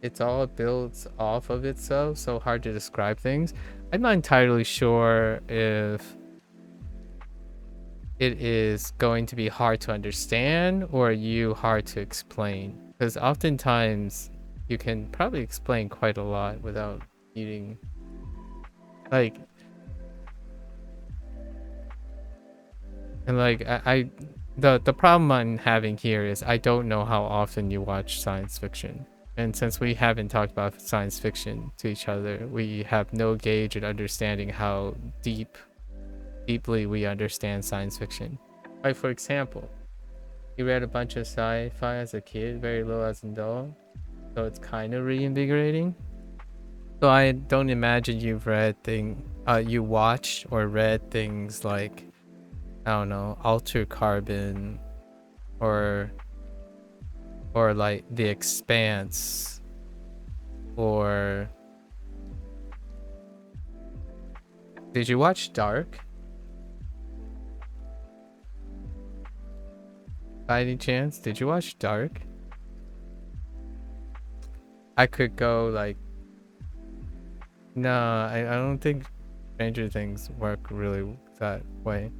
Speaker 1: It's all built off of itself, so hard to describe things. I'm not entirely sure if it is going to be hard to understand or you hard to explain, because oftentimes you can probably explain quite a lot without needing like the problem I'm having here is I don't know how often you watch science fiction. And since we haven't talked about science fiction to each other, we have no gauge at understanding how deeply we understand science fiction. Like, for example, you read a bunch of sci-fi as a kid, very little as an adult, so it's kind of reinvigorating. So I don't imagine you've you watched or read things like, I don't know, Alter Carbon or like The Expanse, or did you watch Dark by any chance? Did you watch Dark? I could go like, no, I don't think Stranger Things work really that way.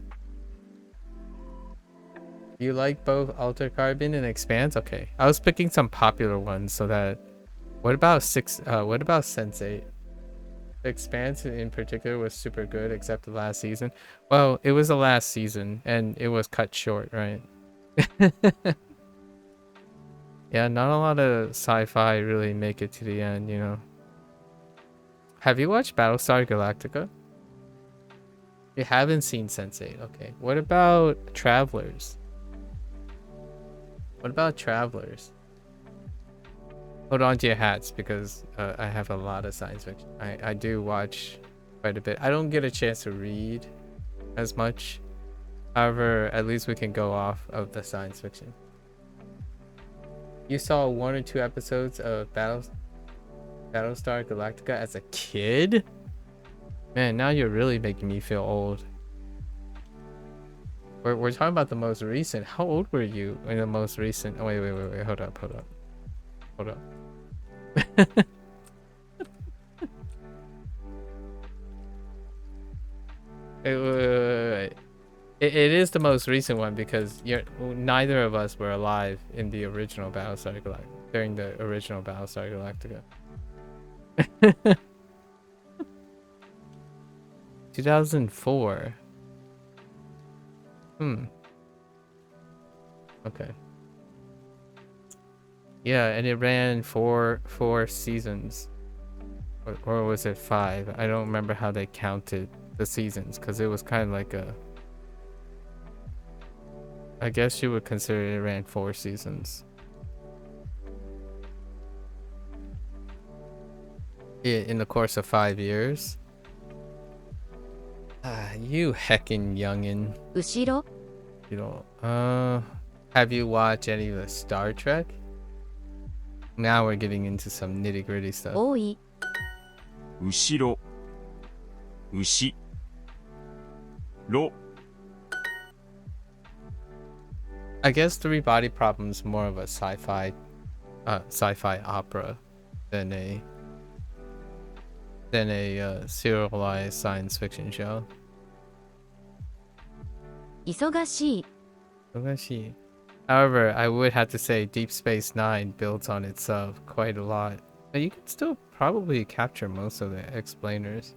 Speaker 1: You like both Alter Carbon and Expanse? Okay, I was picking some popular ones so that. What about Sense8? Expanse in particular was super good, except the last season. Well, it was the last season and it was cut short, right? Yeah, not a lot of sci-fi really make it to the end, you know. Have you watched Battlestar Galactica? You haven't seen Sense8. Okay. What about Travelers? What about Travelers? Hold on to your hats, because I have a lot of science fiction. I do watch quite a bit. I don't get a chance to read as much. However, at least we can go off of the science fiction. You saw 1 or 2 episodes of Battlestar Galactica as a kid? Man, now you're really making me feel old. We're talking about the most recent. How old were you in the most recent? Oh, wait. Hold up. Wait. It is the most recent one because neither of us were alive in the original Battlestar Galactica during the original Battlestar Galactica. 2004. Okay. Yeah, and it ran four seasons, or was it 5? I don't remember how they counted the seasons, because it was kind of like a. I guess you would consider it ran 4 seasons. In the course of 5 years. You heckin' youngin'.
Speaker 7: 後ろ
Speaker 1: You know, have you watched any of the Star Trek? Now we're getting into some nitty-gritty stuff.
Speaker 7: 多い
Speaker 6: 後ろ牛ろ
Speaker 1: I guess Three Body Problem's more of a sci-fi opera than a serialized science fiction show.
Speaker 7: 忙しい
Speaker 1: However, I would have to say Deep Space Nine builds on itself quite a lot. But you can still probably capture most of the explainers.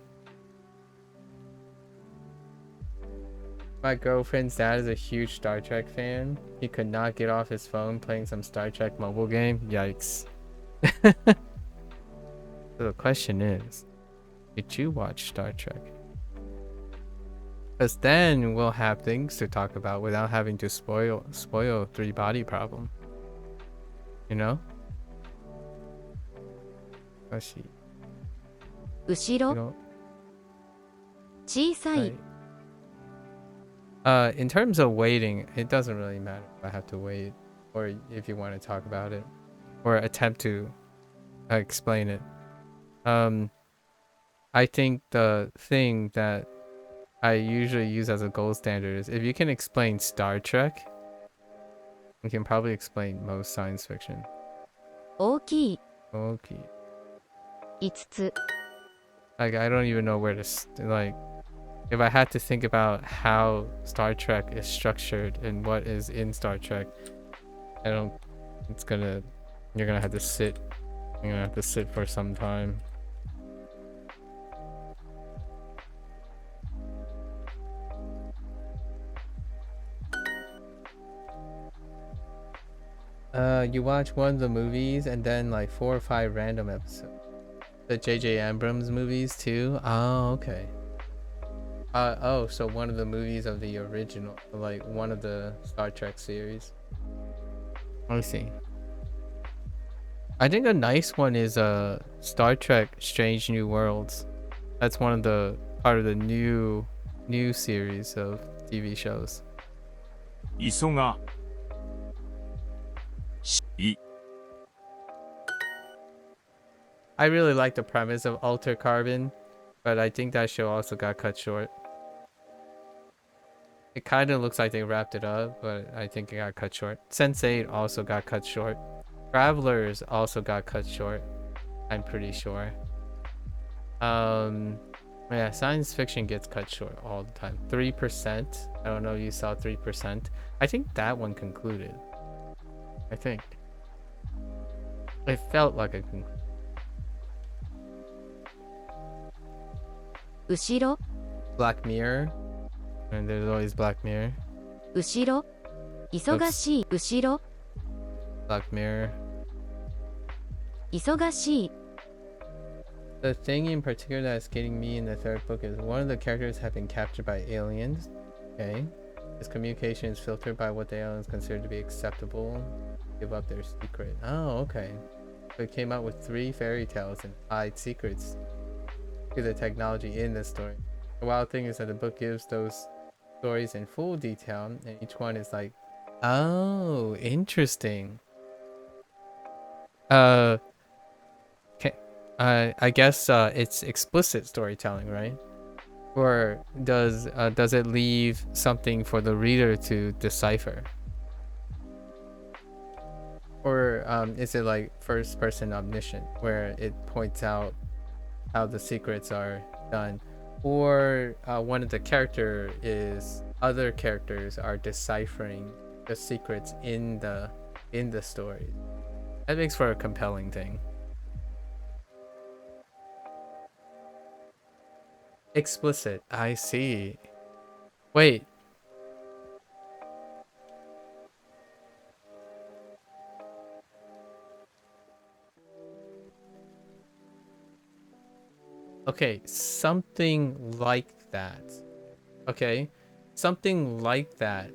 Speaker 1: My girlfriend's dad is a huge Star Trek fan. He could not get off his phone playing some Star Trek mobile game. Yikes. So the question is, did you watch Star Trek? Because then we'll have things to talk about without having to spoil Three Body Problem. You know?
Speaker 7: 後ろ、小さい、
Speaker 1: in terms of waiting, it doesn't really matter if I have to wait or if you want to talk about it or attempt to explain it. I think the thing that I usually use as a gold standard is if you can explain Star Trek, you can probably explain most science fiction.
Speaker 7: 大きい、
Speaker 1: Okay.
Speaker 7: 5つ、
Speaker 1: Like, I don't even know where to like, if I had to think about how Star Trek is structured and what is in Star Trek, you're gonna have to sit for some time. You watch one of the movies and then like 4 or 5 random episodes. The J.J. Abrams movies too? Oh, okay. Oh, so one of the movies of the original, like one of the Star Trek series. Let me see. I think a nice one is Star Trek Strange New Worlds. That's one of the part of the new series of TV shows.
Speaker 6: 急がしい
Speaker 1: I really like the premise of Alter Carbon, but I think that show also got cut short. It kind of looks like they wrapped it up, but I think it got cut short. Sense8 also got cut short. Travelers also got cut short, I'm pretty sure. Yeah, science fiction gets cut short all the time. 3%. I don't know if you saw 3%. I think that one concluded. I think. It felt like a conclusion.
Speaker 7: 後ろ、
Speaker 1: Black Mirror. And there's always Black Mirror.
Speaker 7: 後ろ、忙しい、後ろ、
Speaker 1: Black Mirror.
Speaker 7: 忙しい、
Speaker 1: The thing in particular that's getting me in the third book is one of the characters have been captured by aliens. Okay. His communication is filtered by what the aliens consider to be acceptable. Give up their secret. Oh, okay. So it came out with 3 fairy tales and hide secrets to the technology in the story. The wild thing is that the book gives those stories in full detail, and each one is like, oh, interesting. I guess it's explicit storytelling, right? Or does it leave something for the reader to decipher? Or is it like first person omniscient, where it points out how the secrets are done? Or one of the other characters are deciphering the secrets in the story. That makes for a compelling thing. Explicit, I see. Wait. Okay, something like that. Okay, something like that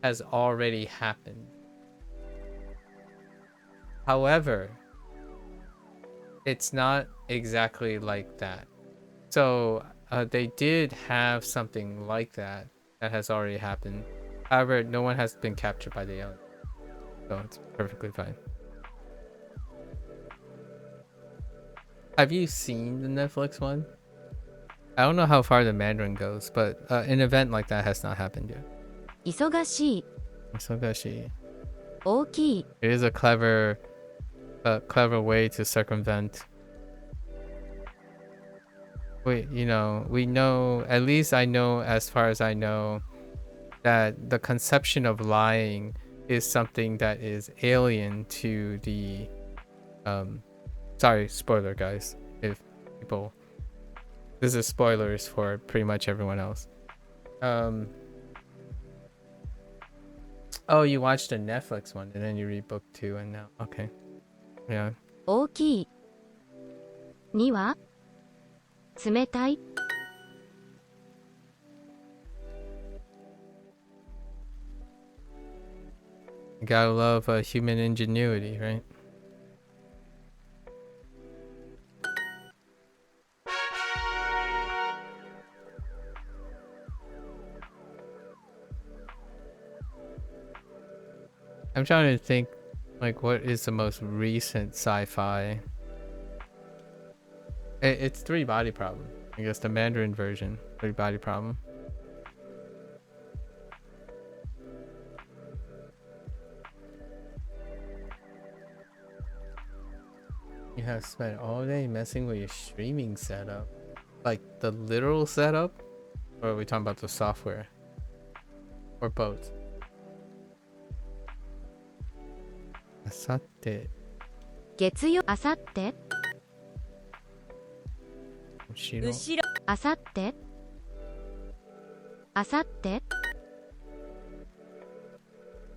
Speaker 1: has already happened. However, it's not exactly like that. So they did have something like that has already happened. However, no one has been captured by the alien. So it's perfectly fine. Have you seen the Netflix one? I don't know how far the Mandarin goes, but an event like that has not happened yet.
Speaker 7: 忙しい、
Speaker 1: Isogashi.
Speaker 7: 大きい、
Speaker 1: It is a clever way to circumvent. We know, at least I know, as far as I know, that the conception of lying is something that is alien to the sorry, spoiler guys, if this is spoilers for pretty much everyone else. Oh, you watched the Netflix one and then you read book 2 and now. Okay. Yeah.
Speaker 7: 大きいには冷たい
Speaker 1: You gotta love human ingenuity, right? I'm trying to think, like, what is the most recent sci-fi? It's Three Body Problem. I guess the Mandarin version. Three Body Problem. You have spent all day messing with your streaming setup. Like the literal setup? Or are we talking about the software? Or both? あさって。
Speaker 7: 月曜あさって
Speaker 1: 後ろ。
Speaker 7: あさってあさって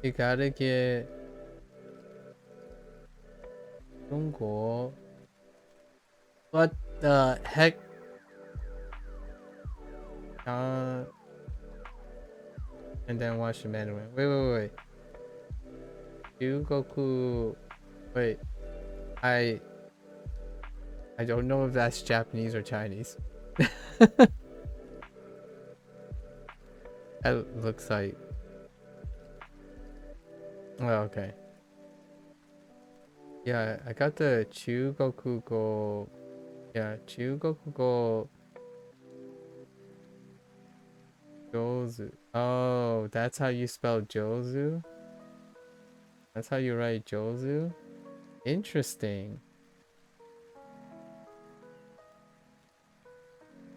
Speaker 1: You gotta get 中国 What the heck? And then watch the Mandarin. Wait. Goku. Wait. I don't know if that's Japanese or Chinese. That looks like. Oh, okay. Yeah, I got the Chugokugo. Yeah, Chugokugo. Jozu. Oh, that's how you spell Jozu? That's how you write Jozu? Interesting.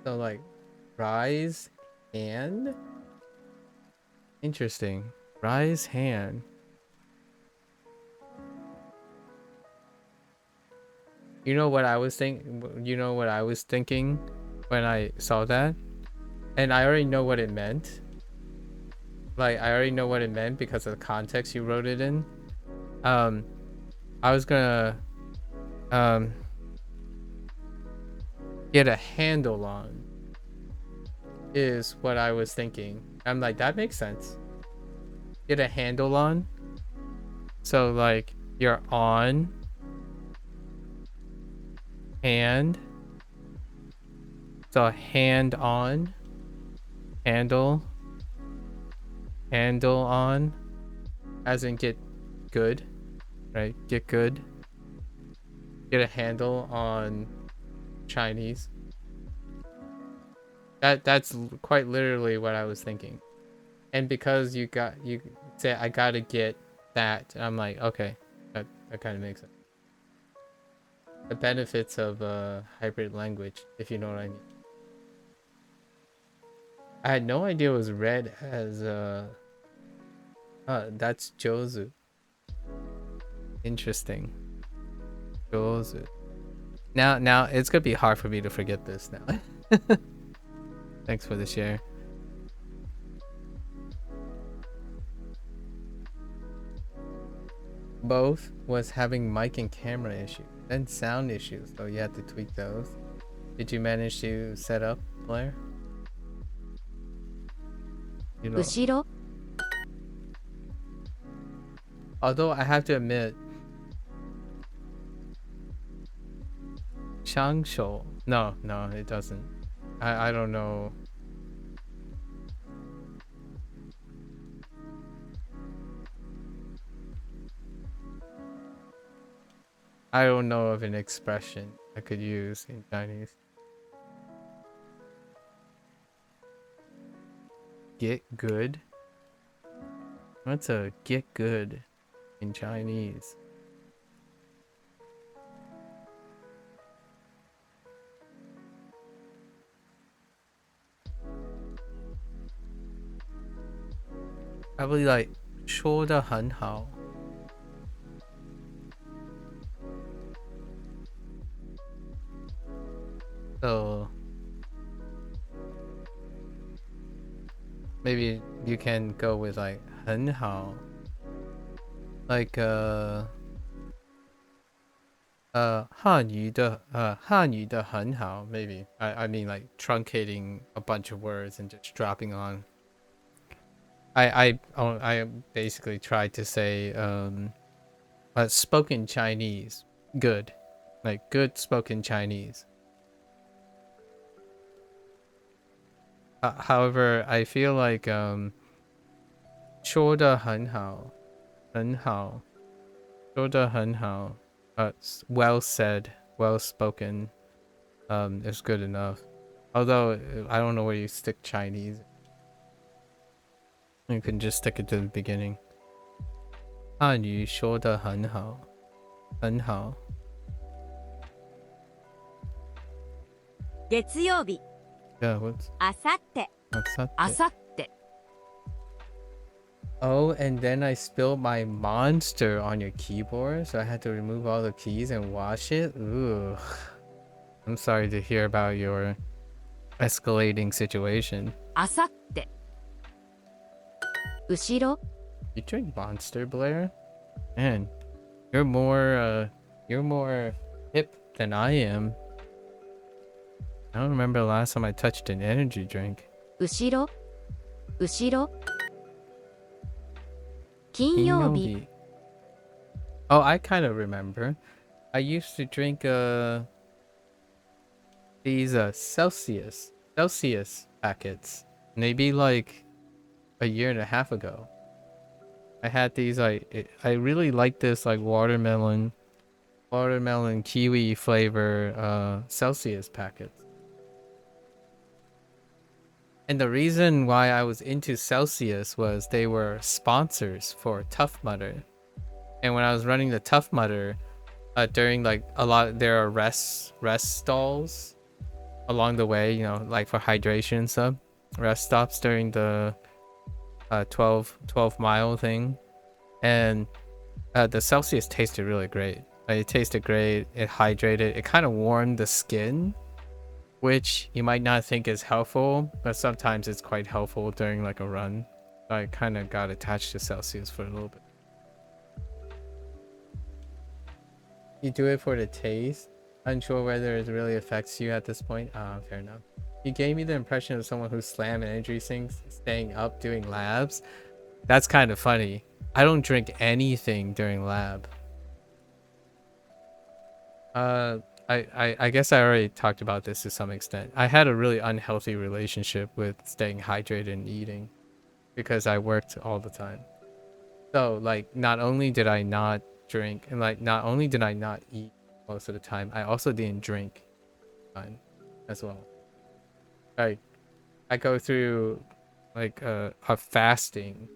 Speaker 1: So like, rise hand? Interesting. Rise hand. You know what I was thinking when I saw that? And I already know what it meant. Like, I already know what it meant because of the context you wrote it in. I was gonna get a handle on is what I was thinking. I'm like, that makes sense. Get a handle on. So like, you're on hand. So hand on, handle on, as in get good, right? Get good. Get a handle on Chinese. That's quite literally what I was thinking. And because you say I gotta get that, I'm like, okay, that kind of makes sense. The benefits of hybrid language, if you know what I mean. I had no idea it was read as that's Jozu. Interesting. Jozu. Now it's gonna be hard for me to forget this now. Thanks for the share. Both was having mic and camera issues and sound issues, so you had to tweak those. Did you manage to set up, Blair? You know,
Speaker 7: 後ろ
Speaker 1: although I have to admit, Changsho. No, it doesn't. I don't know. I don't know of an expression I could use in Chinese. Get good? What's a get good in Chinese? Probably like 说得很好. So maybe you can go with like 很好 like 汉语的很好 maybe. I mean like truncating a bunch of words and just dropping on. I basically tried to say spoken Chinese good, like good spoken Chinese. However, I feel like 说得很好，很好，说得很好。Well said, well spoken, is good enough. Although I don't know where you stick Chinese. You can just stick it to the beginning. 汉语说得很好，很好。
Speaker 5: 月曜日
Speaker 1: Yeah, what's
Speaker 5: あさって
Speaker 9: あさって。
Speaker 1: Oh, and then I spilled my monster on your keyboard, so I had to remove all the keys and wash it. Ooh. I'm sorry to hear about your escalating situation.
Speaker 9: あさって。
Speaker 7: 後ろ
Speaker 1: You drink Monster, Blair? Man, you're more hip than I am. I don't remember the last time I touched an energy drink.
Speaker 7: 後ろ後ろ金曜日
Speaker 1: Oh, I kind of remember. I used to drink these Celsius packets. Maybe like a year and a half ago. I had these I really like this like watermelon kiwi flavor Celsius packets. And the reason why I was into Celsius was they were sponsors for Tough Mudder. And when I was running the Tough Mudder, during like there are rest stalls along the way, you know, like for hydration and stuff. Rest stops during the 12 mile thing. And the Celsius tasted really great. Like, it tasted great, it hydrated, it kind of warmed the skin, which you might not think is helpful, but sometimes it's quite helpful during like a run. I kind of got attached to Celsius for a little bit. You do it for the taste? Unsure whether it really affects you at this point? Fair enough. You gave me the impression of someone who slammed energy sinks, staying up doing labs. That's kind of funny. I don't drink anything during lab. I guess I already talked about this to some extent. I had a really unhealthy relationship with staying hydrated and eating because I worked all the time. So like not only did I not drink and like not only did I not eat most of the time, I also didn't drink time as well. Like I go through like a fasting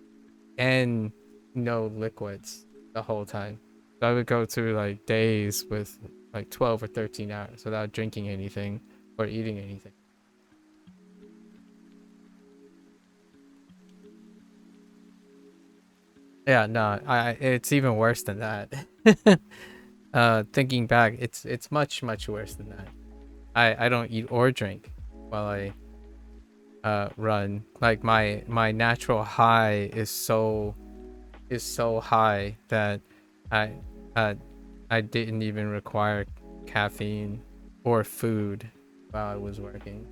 Speaker 1: and no liquids the whole time. So I would go through like days with like 12 or 13 hours without drinking anything or eating anything. Yeah, no, it's even worse than that. Thinking back, it's much worse than that. I don't eat or drink while I run. Like my natural high is so high that I didn't even require caffeine or food while I was working.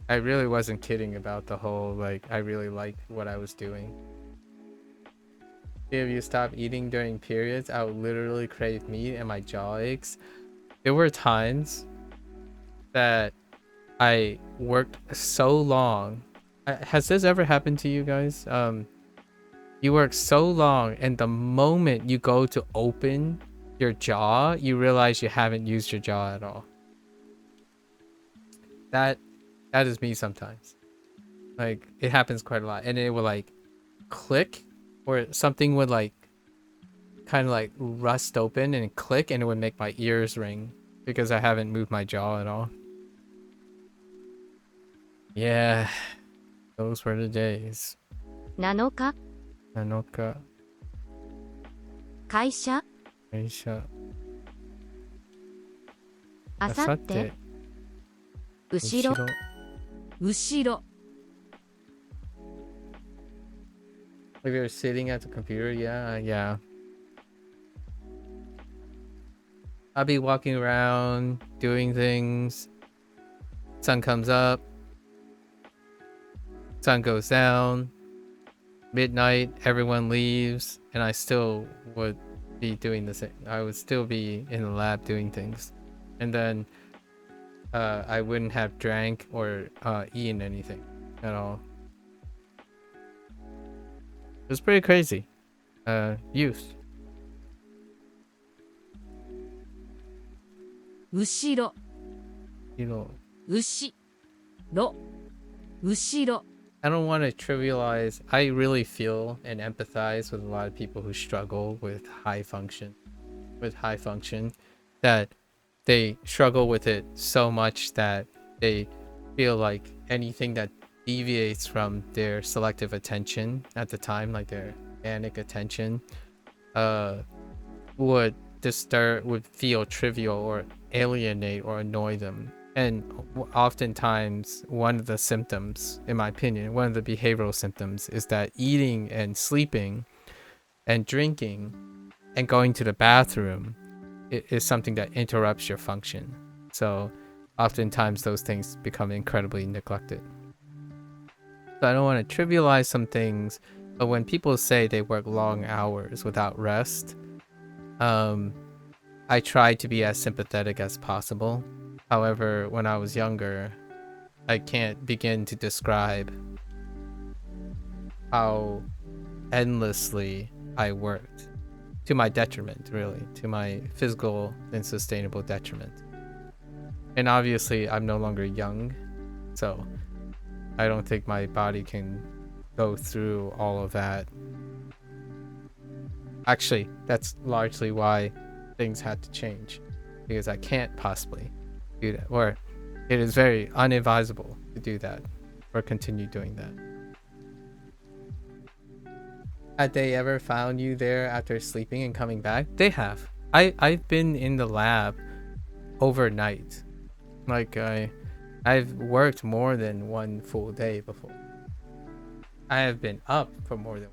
Speaker 1: I really wasn't kidding about the whole like I really liked what I was doing. If you stop eating during periods, I would literally crave meat and my jaw aches. There were times that I worked so long. Has this ever happened to you guys? You work so long and the moment you go to open your jaw, you realize you haven't used your jaw at all. That is me sometimes. Like it happens quite a lot and it will like click or something would like kind of like rust open and click and it would make my ears ring because I haven't moved my jaw at all. Yeah, those were the days.
Speaker 7: 7日
Speaker 1: 7日
Speaker 7: 会社
Speaker 1: 会社
Speaker 7: あさって後ろ
Speaker 9: 後ろ。
Speaker 1: If you're sitting at the computer, yeah. I'll be walking around, doing things. Sun comes up, sun goes down, midnight, everyone leaves, and I still would be doing the same. I would still be in the lab doing things. And then I wouldn't have drank or eaten anything at all. It was pretty crazy. Youth.
Speaker 9: 後ろ
Speaker 1: You know,
Speaker 9: 後ろ後ろ
Speaker 1: I don't want to trivialize. I really feel and empathize with a lot of people who struggle with high function. That they struggle with it so much that they feel like anything that deviates from their selective attention at the time, like their manic attention, would feel trivial or alienate or annoy them. And oftentimes one of the symptoms, in my opinion, one of the behavioral symptoms is that eating and sleeping and drinking and going to the bathroom is something that interrupts your function. So oftentimes those things become incredibly neglected. So I don't want to trivialize some things, but when people say they work long hours without rest, I try to be as sympathetic as possible. However, when I was younger, I can't begin to describe how endlessly I worked, to my detriment, really, to my physical and sustainable detriment. And obviously, I'm no longer young, so I don't think my body can go through all of that. Actually, that's largely why things had to change, because I can't possibly do that, or it is very unadvisable to do that or continue doing that. Had they ever found you there after sleeping and coming back? They have. I've been in the lab overnight. Like I've worked more than one full day before. I have been up for more than.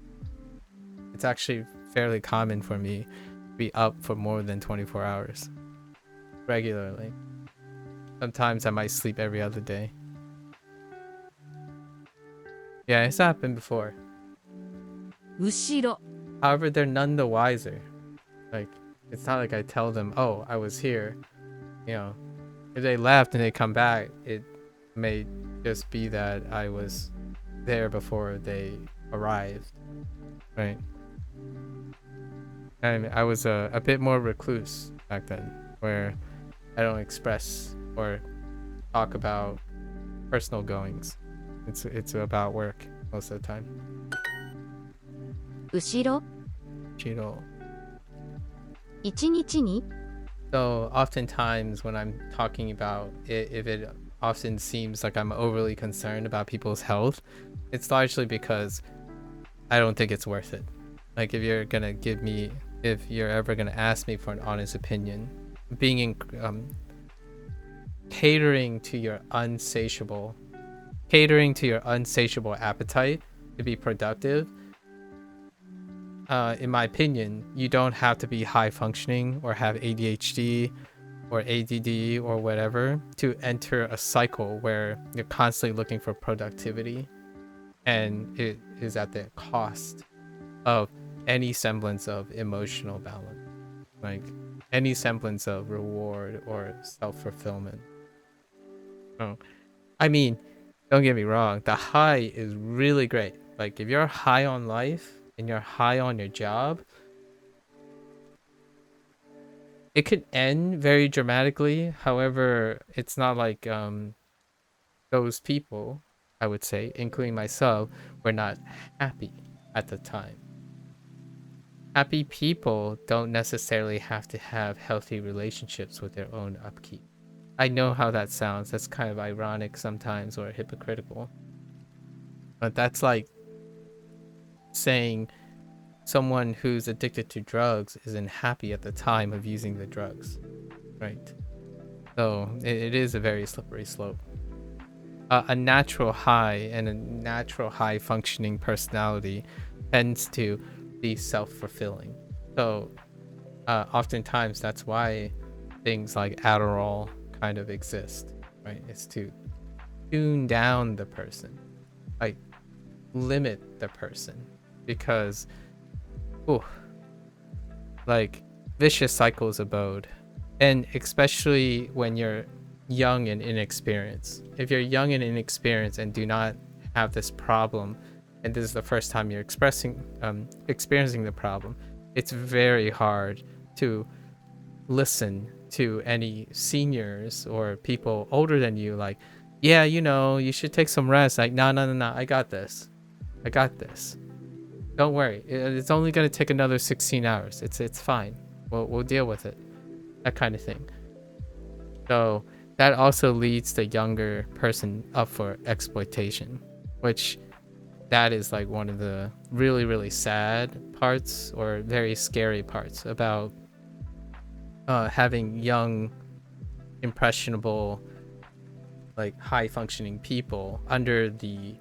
Speaker 1: It's actually fairly common for me to be up for more than 24 hours regularly. Sometimes I might sleep every other day. Yeah, it's happened before.
Speaker 9: 後ろ
Speaker 1: However, they're none the wiser. Like, it's not like I tell them, oh, I was here. You know, if they left and they come back, it may just be that I was there before they arrived. Right? And I was a bit more recluse back then, where I don't express or talk about personal goings. It's about work most of the time.
Speaker 7: 後ろ
Speaker 1: Chiro.
Speaker 7: 1日に
Speaker 1: So oftentimes when I'm talking about it, if it often seems like I'm overly concerned about people's health, it's largely because I don't think it's worth it. Like if you're ever gonna ask me for an honest opinion, catering to your insatiable appetite to be productive, in my opinion, you don't have to be high functioning or have ADHD or ADD or whatever to enter a cycle where you're constantly looking for productivity, and it is at the cost of any semblance of emotional balance, like any semblance of reward or self-fulfillment. Oh, I mean, don't get me wrong, the high is really great. Like if you're high on life and you're high on your job, it could end very dramatically. However, it's not like those people, I would say, including myself, were not happy at the time. Happy people don't necessarily have to have healthy relationships with their own upkeep. I know how that sounds. That's kind of ironic sometimes or hypocritical. But that's like saying someone who's addicted to drugs isn't happy at the time of using the drugs, right? So it is a very slippery slope. a natural high and a natural high functioning personality tends to be self-fulfilling. So oftentimes that's why things like Adderall kind of exist, right? It's to tune down the person, like limit the person, because like vicious cycles abode. And especially when you're young and inexperienced. If you're young and inexperienced and do not have this problem, and this is the first time you're experiencing the problem, it's very hard to listen to any seniors or people older than you, like, yeah, you should take some rest. Like, no, I got this. Don't worry. It's only going to take another 16 hours. It's fine. We'll deal with it. That kind of thing. So that also leads the younger person up for exploitation, which that is like one of the really, really sad parts or very scary parts about having young, impressionable, like high functioning people under the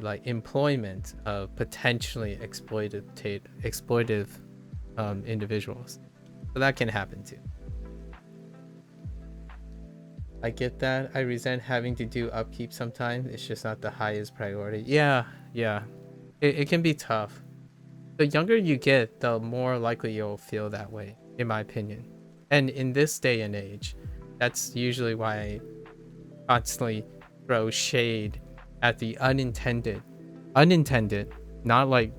Speaker 1: like employment of potentially exploitive individuals. So that can happen too. I get that. I resent having to do upkeep sometimes. It's just not the highest priority. Yeah. It can be tough. The younger you get, the more likely you'll feel that way, in my opinion. And in this day and age, that's usually why I constantly throw shade at the unintended, not like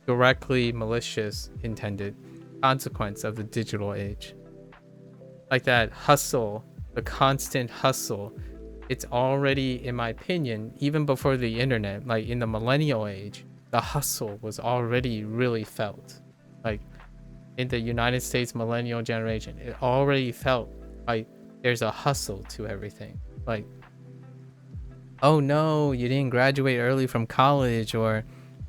Speaker 1: directly malicious intended consequence of the digital age. Like that hustle, the constant hustle, it's already, in my opinion, even before the internet, like in the millennial age, the hustle was already really felt. Like in the United States millennial generation, it already felt like there's a hustle to everything. Like, oh no, you didn't graduate early from college, or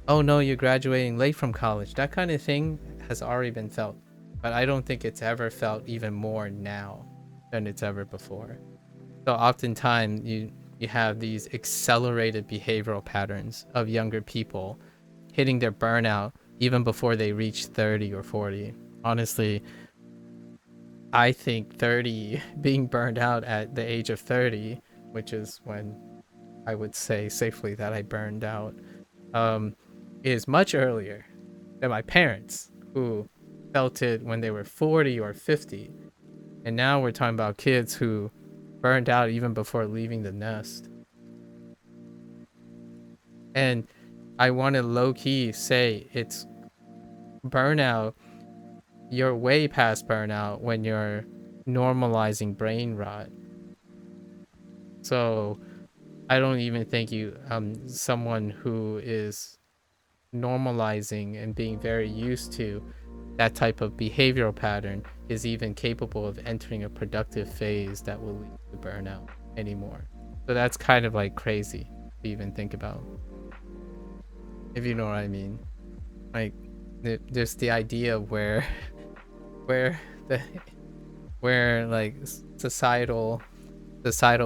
Speaker 1: oh no, you're graduating late from college. That kind of thing has already been felt. But I don't think it's ever felt even more now than it's ever before. So oftentimes you have these accelerated behavioral patterns of younger people hitting their burnout even before they reach 30 or 40. Honestly, I think being burned out at the age of 30, which is when I would say safely that I burned out, is much earlier than my parents, who felt it when they were 40 or 50. And now we're talking about kids who burned out even before leaving the nest. And I want to low-key say it's burnout. You're way past burnout when you're normalizing brain rot. So I don't even think someone who is normalizing and being very used to that type of behavioral pattern is even capable of entering a productive phase that will lead to burnout anymore. So that's kind of like crazy to even think about, if you know what I mean. Like there's the idea of where like societal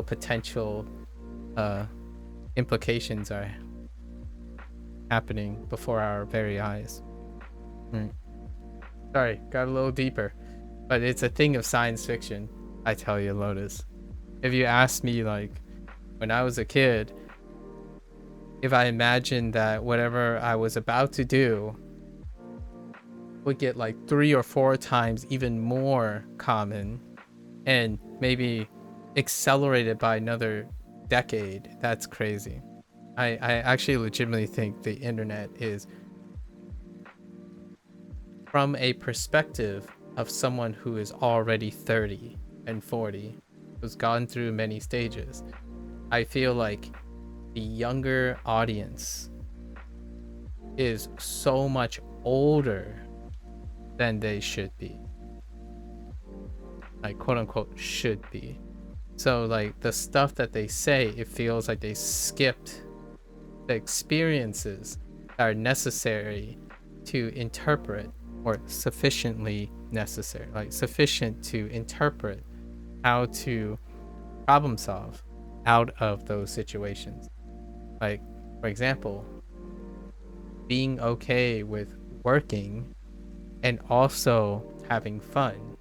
Speaker 1: potential implications are happening before our very eyes. Sorry, got a little deeper, but it's a thing of science fiction, I tell you, Lotus. If you asked me, like, when I was a kid, if I imagined that whatever I was about to do would get like 3 or 4 times even more common and maybe accelerated by another decade, that's crazy. I actually legitimately think the internet is, from a perspective of someone who is already 30 and 40, who's gone through many stages, I feel like the younger audience is so much older than they should be. Like, quote unquote, should be. So like the stuff that they say, it feels like they skipped the experiences that are necessary to interpret, or sufficiently necessary, like sufficient to interpret how to problem solve out of those situations. Like, for example, being okay with working and also having fun.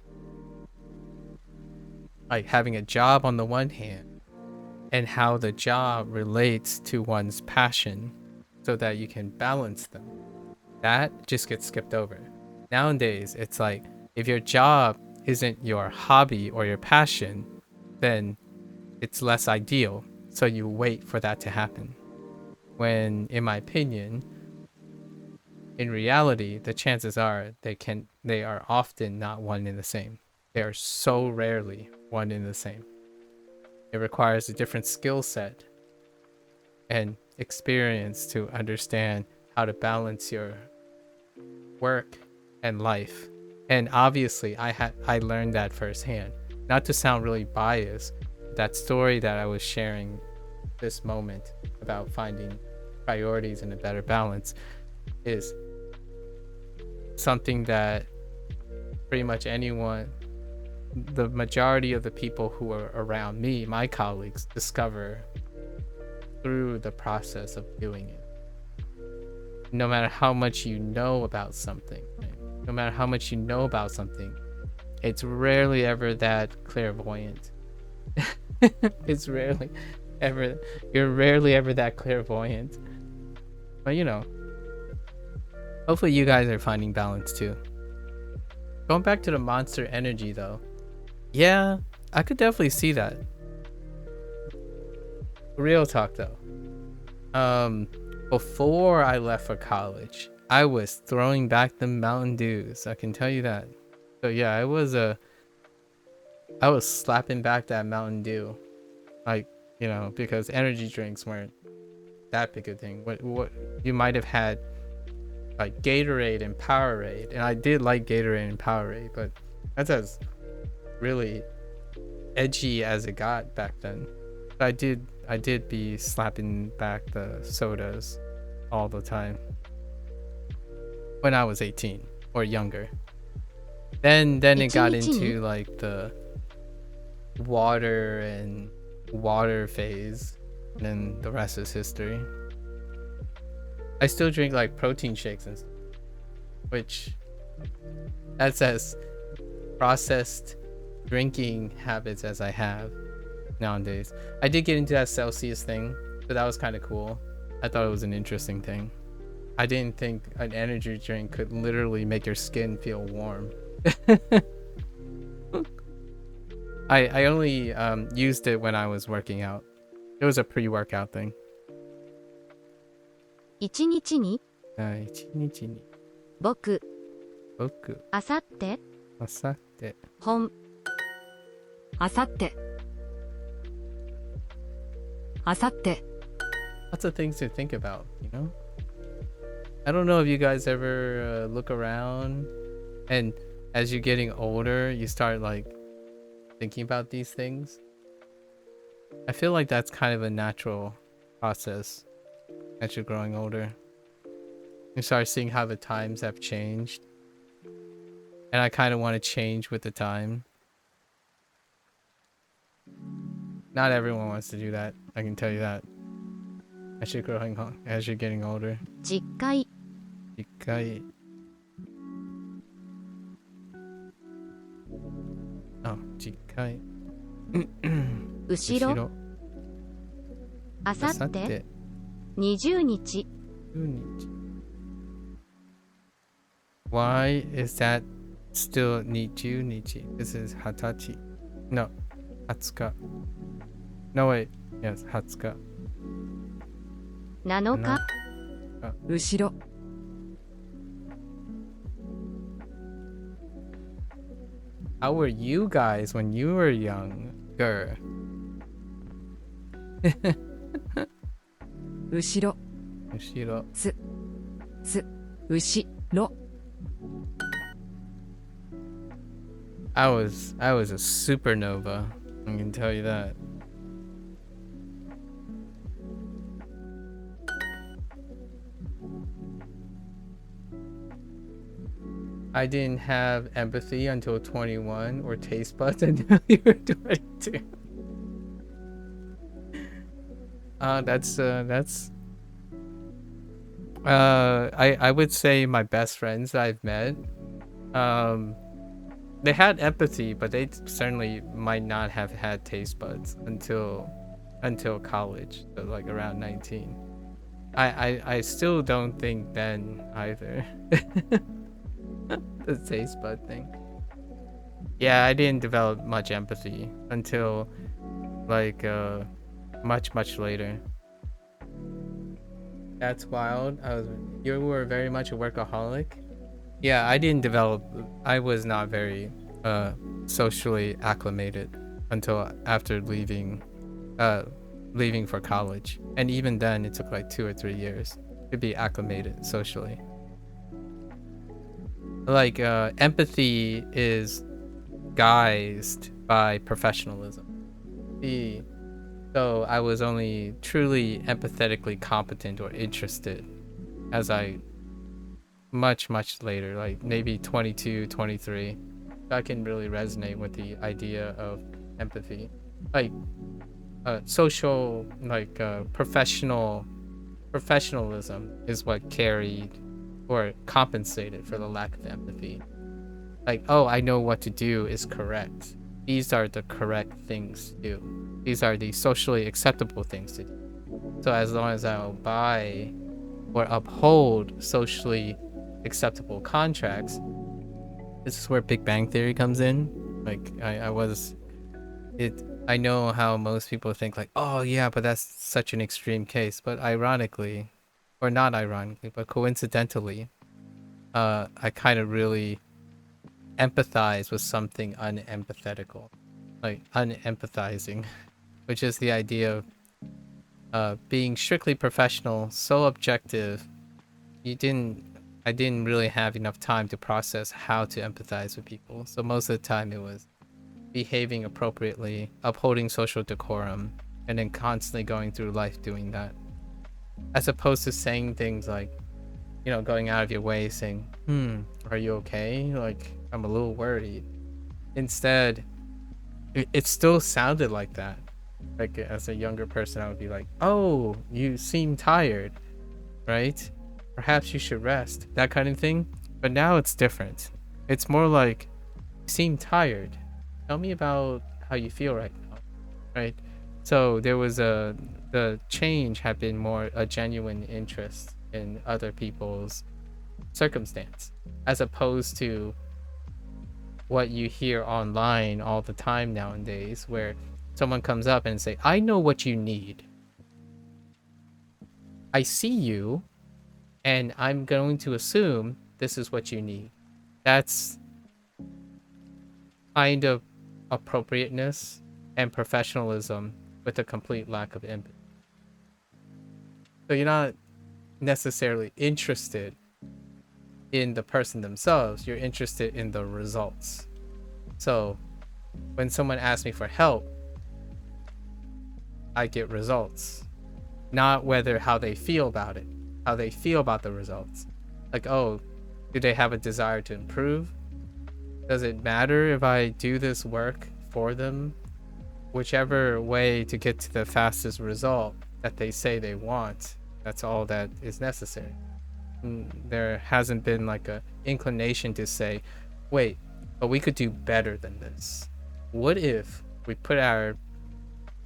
Speaker 1: Like having a job on the one hand and how the job relates to one's passion so that you can balance them. That just gets skipped over. Nowadays, it's like if your job isn't your hobby or your passion, then it's less ideal. So you wait for that to happen. When, in my opinion, in reality, the chances are they are often not one and the same. They are so rarely one and the same. It requires a different skill set and experience to understand how to balance your work and life. And obviously, I learned that firsthand. Not to sound really biased, that story that I was sharing this moment about finding priorities and a better balance is something that pretty much anyone, the majority of the people who are around me, my colleagues, discover through the process of doing it. No matter how much you know about something, right? No matter how much you know about something, it's rarely ever that clairvoyant. It's rarely ever, you're rarely ever that clairvoyant. But you know, hopefully you guys are finding balance too. Going back to the monster energy though, yeah, I could definitely see that. Real talk though. Before I left for college, I was throwing back the Mountain Dews. I can tell you that. So yeah, I was slapping back that Mountain Dew, like, you know, because energy drinks weren't that big a thing. What you might have had like Gatorade and Powerade, and I did like Gatorade and Powerade, but that's as really edgy as it got back then. But I did be slapping back the sodas all the time when I was 18 or younger. Then it got into like the water phase, and then the rest is history. I still drink like protein shakes and stuff, which that's as processed drinking habits as I have nowadays. I did get into that Celsius thing, so that was kind of cool. I thought it was an interesting thing. I didn't think an energy drink could literally make your skin feel warm. I only used it when I was working out. It was a pre-workout thing.
Speaker 7: 一日に
Speaker 1: 一日に
Speaker 7: 僕
Speaker 1: 僕
Speaker 7: あさって
Speaker 1: あさって
Speaker 7: 本
Speaker 9: あさってあさって
Speaker 1: Lots of things to think about, you know? I don't know if you guys ever look around and as you're getting older, you start like thinking about these things. I feel like that's kind of a natural process as you're growing older. You start seeing how the times have changed. And I kind of want to change with the time. Not everyone wants to do that, I can tell you that. As you're getting older.
Speaker 7: 実会
Speaker 1: 一回 実回
Speaker 7: 後ろあさって20日
Speaker 1: Why is that still 20日? This is 20日 No, 20日 No wait, yes, 20日
Speaker 7: 7日
Speaker 9: 後ろ
Speaker 1: How were you guys when you were younger?
Speaker 9: 後ろ
Speaker 1: 後ろ
Speaker 9: つ後ろ
Speaker 1: I was a supernova, I can tell you that. I didn't have empathy until 21 or taste buds until you were 22. I would say my best friends that I've met, they had empathy, but they certainly might not have had taste buds until college, so like around 19. I still don't think then either. The taste bud thing. Yeah, I didn't develop much empathy until like much later. That's wild. You were very much a workaholic. Yeah, I was not very socially acclimated until after leaving for college. And even then it took like 2 or 3 years to be acclimated socially. Like empathy is guised by professionalism. So I was only truly empathetically competent or interested as I much later, like maybe 22, 23. I can really resonate with the idea of empathy. Like social, like professionalism is what carried or compensated for the lack of empathy. Like, oh, I know what to do is correct. These are the correct things to do. These are the socially acceptable things to do. So as long as I obey or uphold socially acceptable contracts, this is where Big Bang Theory comes in. Like I know how most people think like, oh yeah, but that's such an extreme case. But ironically, or not ironically, but coincidentally, I kind of really empathize with something unempathetical, like unempathizing, which is the idea of being strictly professional, so objective. I didn't really have enough time to process how to empathize with people. So most of the time it was behaving appropriately, upholding social decorum, and then constantly going through life doing that. As opposed to saying things like, you know, going out of your way saying, are you okay? Like, I'm a little worried. Instead, it still sounded like that. Like, as a younger person, I would be like, oh, you seem tired, right? Perhaps you should rest, that kind of thing. But now it's different. It's more like, you seem tired. Tell me about how you feel right now, right? So there was the change had been more a genuine interest in other people's circumstance, as opposed to what you hear online all the time nowadays, where someone comes up and say, I know what you need. I see you, and I'm going to assume this is what you need. That's kind of appropriateness and professionalism with a complete lack of empathy. So you're not necessarily interested in the person themselves, you're interested in the results. So when someone asks me for help, I get results, not how they feel about it, how they feel about the results. Like, oh, do they have a desire to improve? Does it matter if I do this work for them? Whichever way to get to the fastest result that they say they want, that's all that is necessary. There hasn't been like a inclination to say, wait, but we could do better than this. What if we put our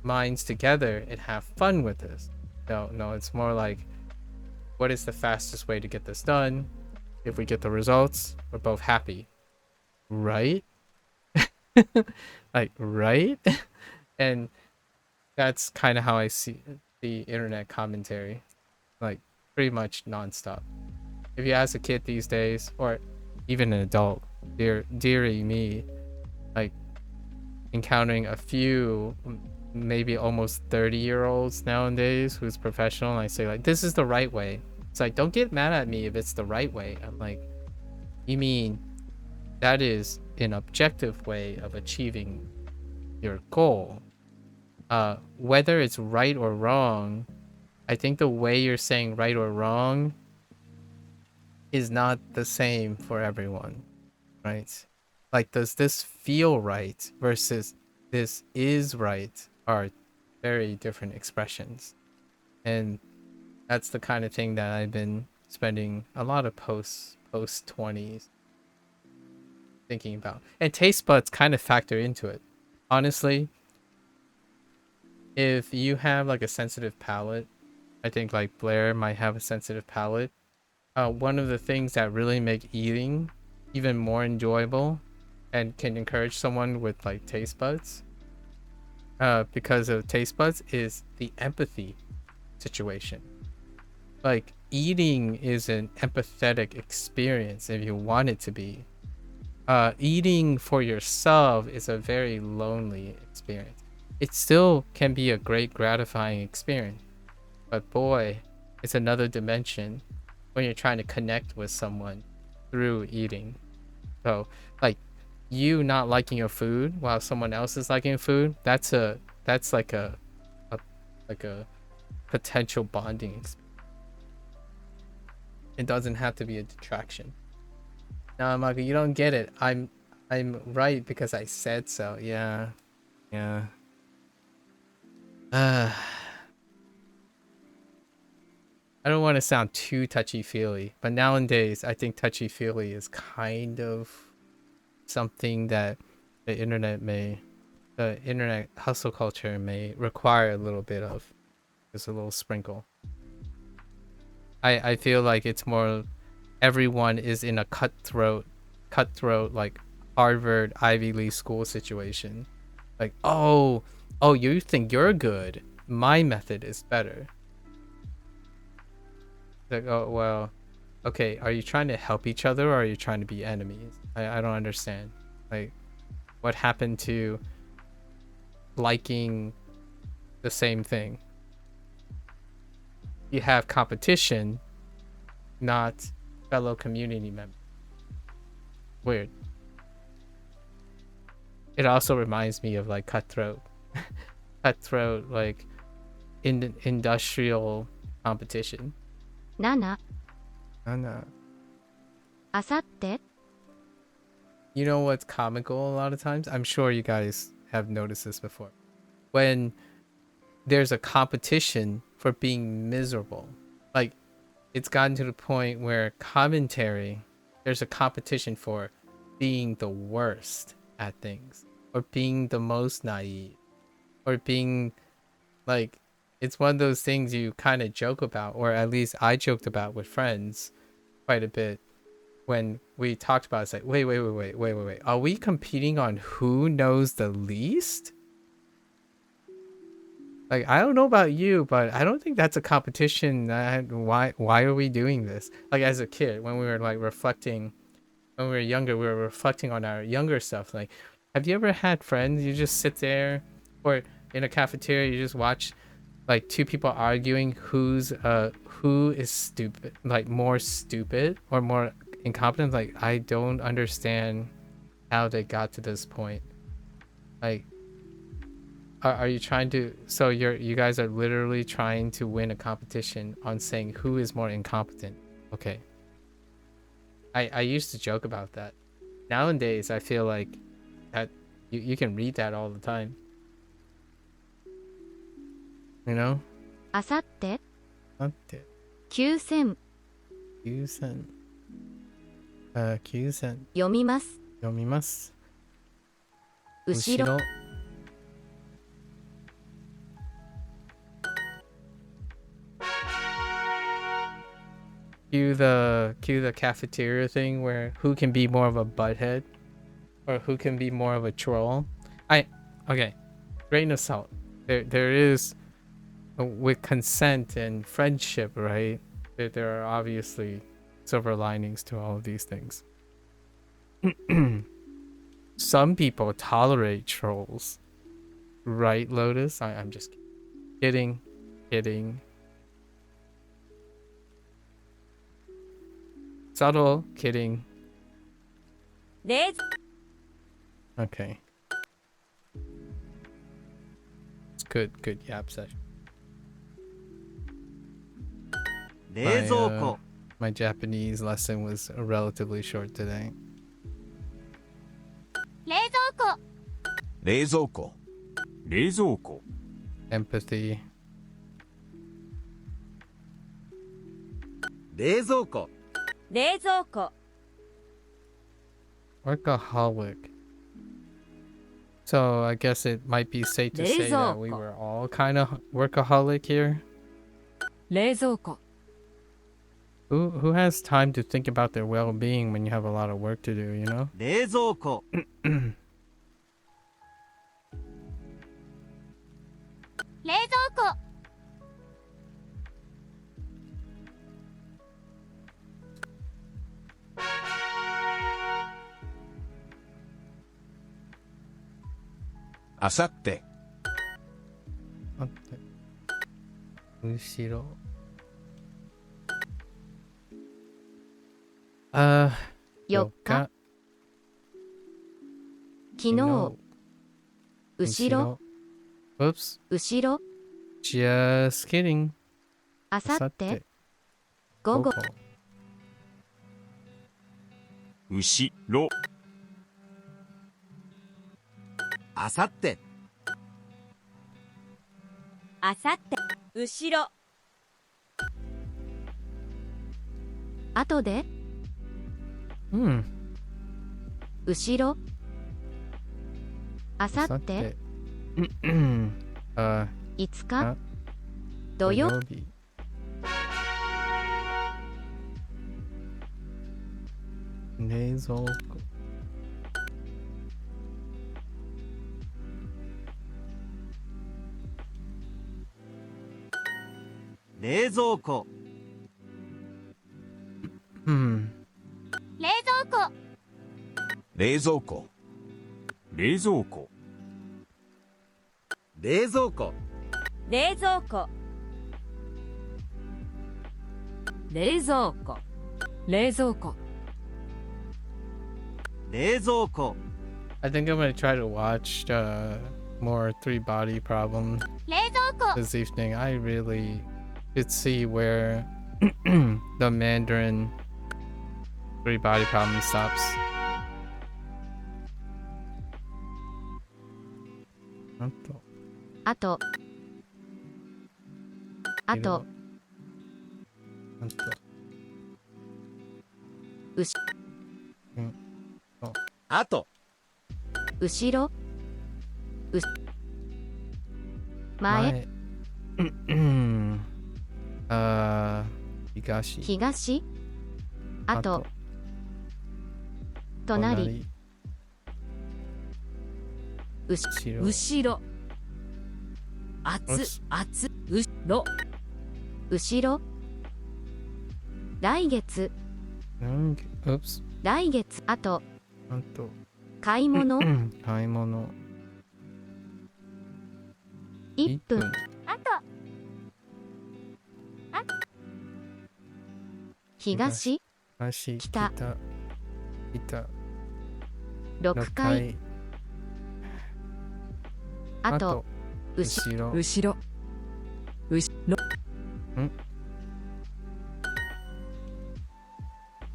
Speaker 1: minds together and have fun with this? No, it's more like, what is the fastest way to get this done? If we get the results, we're both happy, right? Like, right? And that's kind of how I see the internet commentary, like pretty much nonstop. If you ask a kid these days, or even an adult, dearie me, like encountering a few, maybe almost 30-year-olds nowadays who's professional, and I say like, this is the right way. It's like, don't get mad at me if it's the right way. I'm like, you mean that is an objective way of achieving your goal? Whether it's right or wrong, I think the way you're saying right or wrong is not the same for everyone, right? Like, does this feel right versus this is right are very different expressions. And that's the kind of thing that I've been spending a lot of post 20s thinking about. And taste buds kind of factor into it. Honestly, if you have like a sensitive palate, I think like Blair might have a sensitive palate. One of the things that really make eating even more enjoyable and can encourage someone with like taste buds, because of taste buds, is the empathy situation. Like, eating is an empathetic experience if you want it to be. Eating for yourself is a very lonely experience. It still can be a great gratifying experience, but boy, it's another dimension when you're trying to connect with someone through eating. So like, you not liking your food while someone else is liking food, that's like a potential bonding experience. It doesn't have to be a detraction. No, Maku, you don't get it. I'm right because I said so. Yeah. I don't want to sound too touchy-feely, but nowadays I think touchy-feely is kind of something that the internet hustle culture may require a little bit of. Just a little sprinkle. I feel like it's more everyone is in a cutthroat like Harvard Ivy League school situation. Like, oh, you think you're good. My method is better. Like, oh, well, okay, are you trying to help each other or are you trying to be enemies? I don't understand. Like, what happened to liking the same thing? You have competition, not fellow community members. Weird. It also reminds me of like cutthroat like industrial competition.
Speaker 7: 7、
Speaker 1: Anna.
Speaker 7: あさって、
Speaker 1: You know what's comical a lot of times? I'm sure you guys have noticed this before. When there's a competition for being miserable. Like, it's gotten to the point where there's a competition for being the worst at things, or being the most naive, or being like, it's one of those things you kind of joke about, or at least I joked about with friends quite a bit when we talked about it. It's like, wait, are we competing on who knows the least? Like, I don't know about you, but I don't think that's a competition. Why are we doing this? Like, as a kid, when we were like reflecting, when we were younger, we were reflecting on our younger stuff. Like, have you ever had friends, you just sit there, or in a cafeteria, you just watch like two people arguing who is stupid, like more stupid or more incompetent? Like, I don't understand how they got to this point. Like, are you trying to, so you guys are literally trying to win a competition on saying who is more incompetent? Okay. I used to joke about that. Nowadays I feel like that you can read that all the time. You know?
Speaker 7: あさって、
Speaker 1: Ante.
Speaker 7: 9000、
Speaker 1: 9000.
Speaker 7: 読みます。
Speaker 1: Yomimasu.
Speaker 7: 後ろ、
Speaker 1: Cue the cafeteria thing where who can be more of a butthead or who can be more of a troll. Okay, grain of salt. There is, with consent and friendship, right? There are obviously silver linings to all of these things. Some people tolerate trolls, right, Lotus? I'm just kidding. Subtle kidding.
Speaker 5: 冷
Speaker 1: Okay. It's good yap session.
Speaker 8: 冷蔵庫、
Speaker 1: My Japanese lesson was relatively short today.
Speaker 5: 冷蔵庫、
Speaker 4: 冷蔵庫、
Speaker 6: 冷蔵庫、
Speaker 1: Empathy.
Speaker 8: 冷蔵庫。
Speaker 5: 冷蔵庫。
Speaker 1: Workaholic. So I guess it might be safe to say that we were all kind of workaholic here.
Speaker 9: 冷蔵庫。
Speaker 1: Who has time to think about their well-being when you have a lot of work to do, you know?
Speaker 8: 冷蔵庫。
Speaker 5: 冷蔵庫。
Speaker 4: あさって、
Speaker 1: 待って。後ろ。
Speaker 3: 4日。昨日。後ろ。
Speaker 1: Whoops.
Speaker 3: 後ろ。
Speaker 1: Just kidding.
Speaker 3: あさって。午後。
Speaker 6: 後ろ、
Speaker 8: あさって。
Speaker 5: あさって。後ろ。
Speaker 3: 後で。
Speaker 1: Hmm.
Speaker 3: 後ろ。あさって。5日。土曜。
Speaker 1: 日。冷蔵庫。
Speaker 8: 冷蔵庫。
Speaker 1: Hmm.
Speaker 5: 冷蔵庫。
Speaker 4: 冷蔵庫、
Speaker 6: 冷蔵庫、
Speaker 8: 冷蔵庫。
Speaker 5: 冷蔵庫。
Speaker 9: 冷蔵庫。冷蔵庫。
Speaker 8: 冷蔵庫。
Speaker 1: I think I'm gonna try to watch more Three Body Problem
Speaker 5: 冷蔵庫。
Speaker 1: this evening. I really could see where the Mandarin Three Body Problem stops.
Speaker 3: あと。あと。
Speaker 8: あと。
Speaker 3: 後ろ。前。
Speaker 1: 東。
Speaker 3: 東。あと。隣。
Speaker 1: 後ろ。
Speaker 9: 後ろ。熱、熱、後ろ。
Speaker 3: 後ろ。来月。
Speaker 1: Oops.
Speaker 3: 来月。あと。
Speaker 1: あと。
Speaker 3: 買い物。
Speaker 1: 買い物。
Speaker 3: 1分。
Speaker 5: あと。
Speaker 3: 東。
Speaker 1: 東。
Speaker 3: 北。
Speaker 1: 北。
Speaker 3: 6回。あと。
Speaker 1: 後ろ。
Speaker 9: 後ろ。後ろ。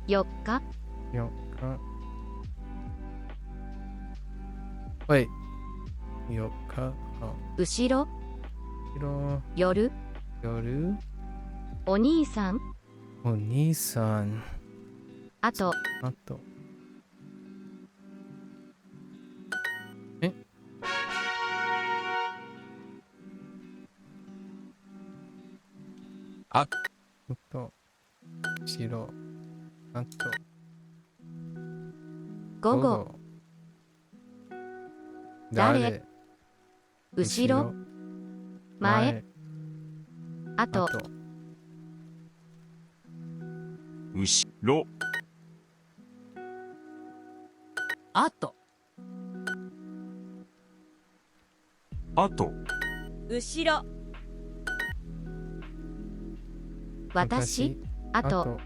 Speaker 3: 4日。
Speaker 1: 4日。Wait. 4日。
Speaker 3: 後ろ。
Speaker 1: 後ろ。
Speaker 3: 夜。
Speaker 1: 夜。
Speaker 3: お兄さん。
Speaker 1: お兄さん。
Speaker 3: あと。
Speaker 1: あと。
Speaker 4: あ
Speaker 1: と。後ろ。あと。
Speaker 3: 午後。誰。後ろ。前。あと。
Speaker 6: 後ろ、
Speaker 9: あと。
Speaker 6: あと、
Speaker 5: 後ろ。
Speaker 3: 私。あと。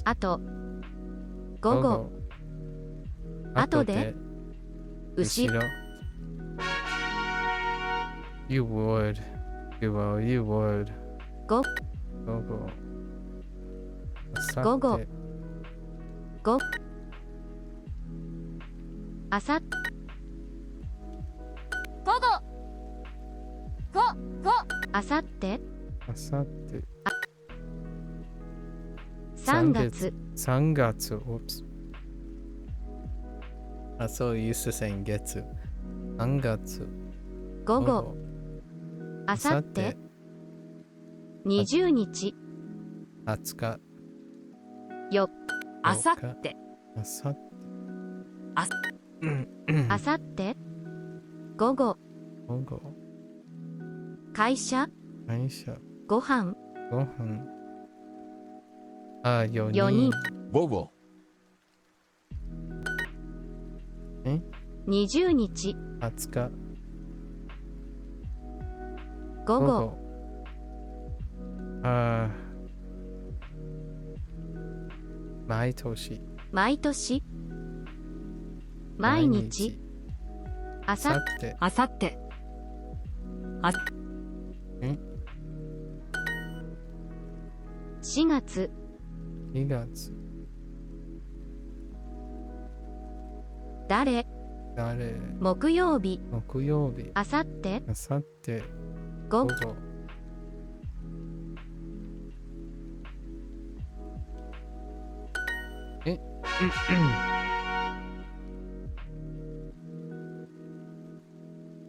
Speaker 3: あと。午後。あとで。後ろ。
Speaker 1: You would. You would.
Speaker 3: 午
Speaker 1: 後。
Speaker 3: 午後。午。あさっ。
Speaker 5: 午後。午。
Speaker 3: あさって。
Speaker 1: あさって。
Speaker 7: 3月
Speaker 1: 3月 Oops. I'm so used to saying 月3月
Speaker 7: 午後あさって20日
Speaker 1: 20日
Speaker 7: よ
Speaker 9: あさって
Speaker 1: あさって
Speaker 7: あさって午後
Speaker 1: 午後
Speaker 7: 会社
Speaker 1: 会社
Speaker 7: ご飯
Speaker 1: ご飯あ4
Speaker 7: 4人
Speaker 4: 午後
Speaker 7: 20日
Speaker 1: 20日
Speaker 7: 午後
Speaker 1: あ毎年
Speaker 7: 毎年毎日あさ
Speaker 1: って
Speaker 9: あさって
Speaker 7: 4月
Speaker 1: 2月
Speaker 7: 誰
Speaker 1: 誰
Speaker 7: 木曜日
Speaker 1: 木曜日
Speaker 7: あさって
Speaker 1: あさって
Speaker 7: 午
Speaker 1: 午後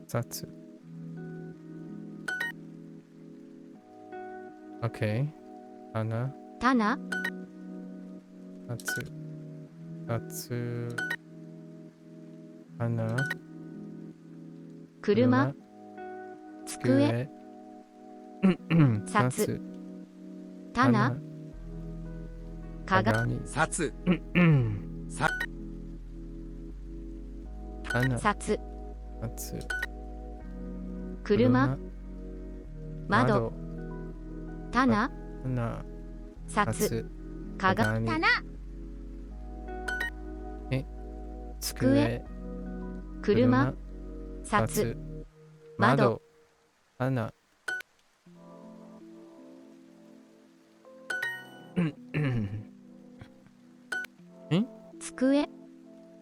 Speaker 1: 雑 OK 花
Speaker 7: 棚
Speaker 1: 夏夏花
Speaker 7: 車机
Speaker 1: 札
Speaker 7: 札棚鏡
Speaker 4: 札
Speaker 1: 花
Speaker 7: 札
Speaker 1: 札
Speaker 7: 車窓棚
Speaker 1: 花
Speaker 7: 札鏡
Speaker 1: 棚
Speaker 7: 机車札窓
Speaker 1: 花
Speaker 7: 机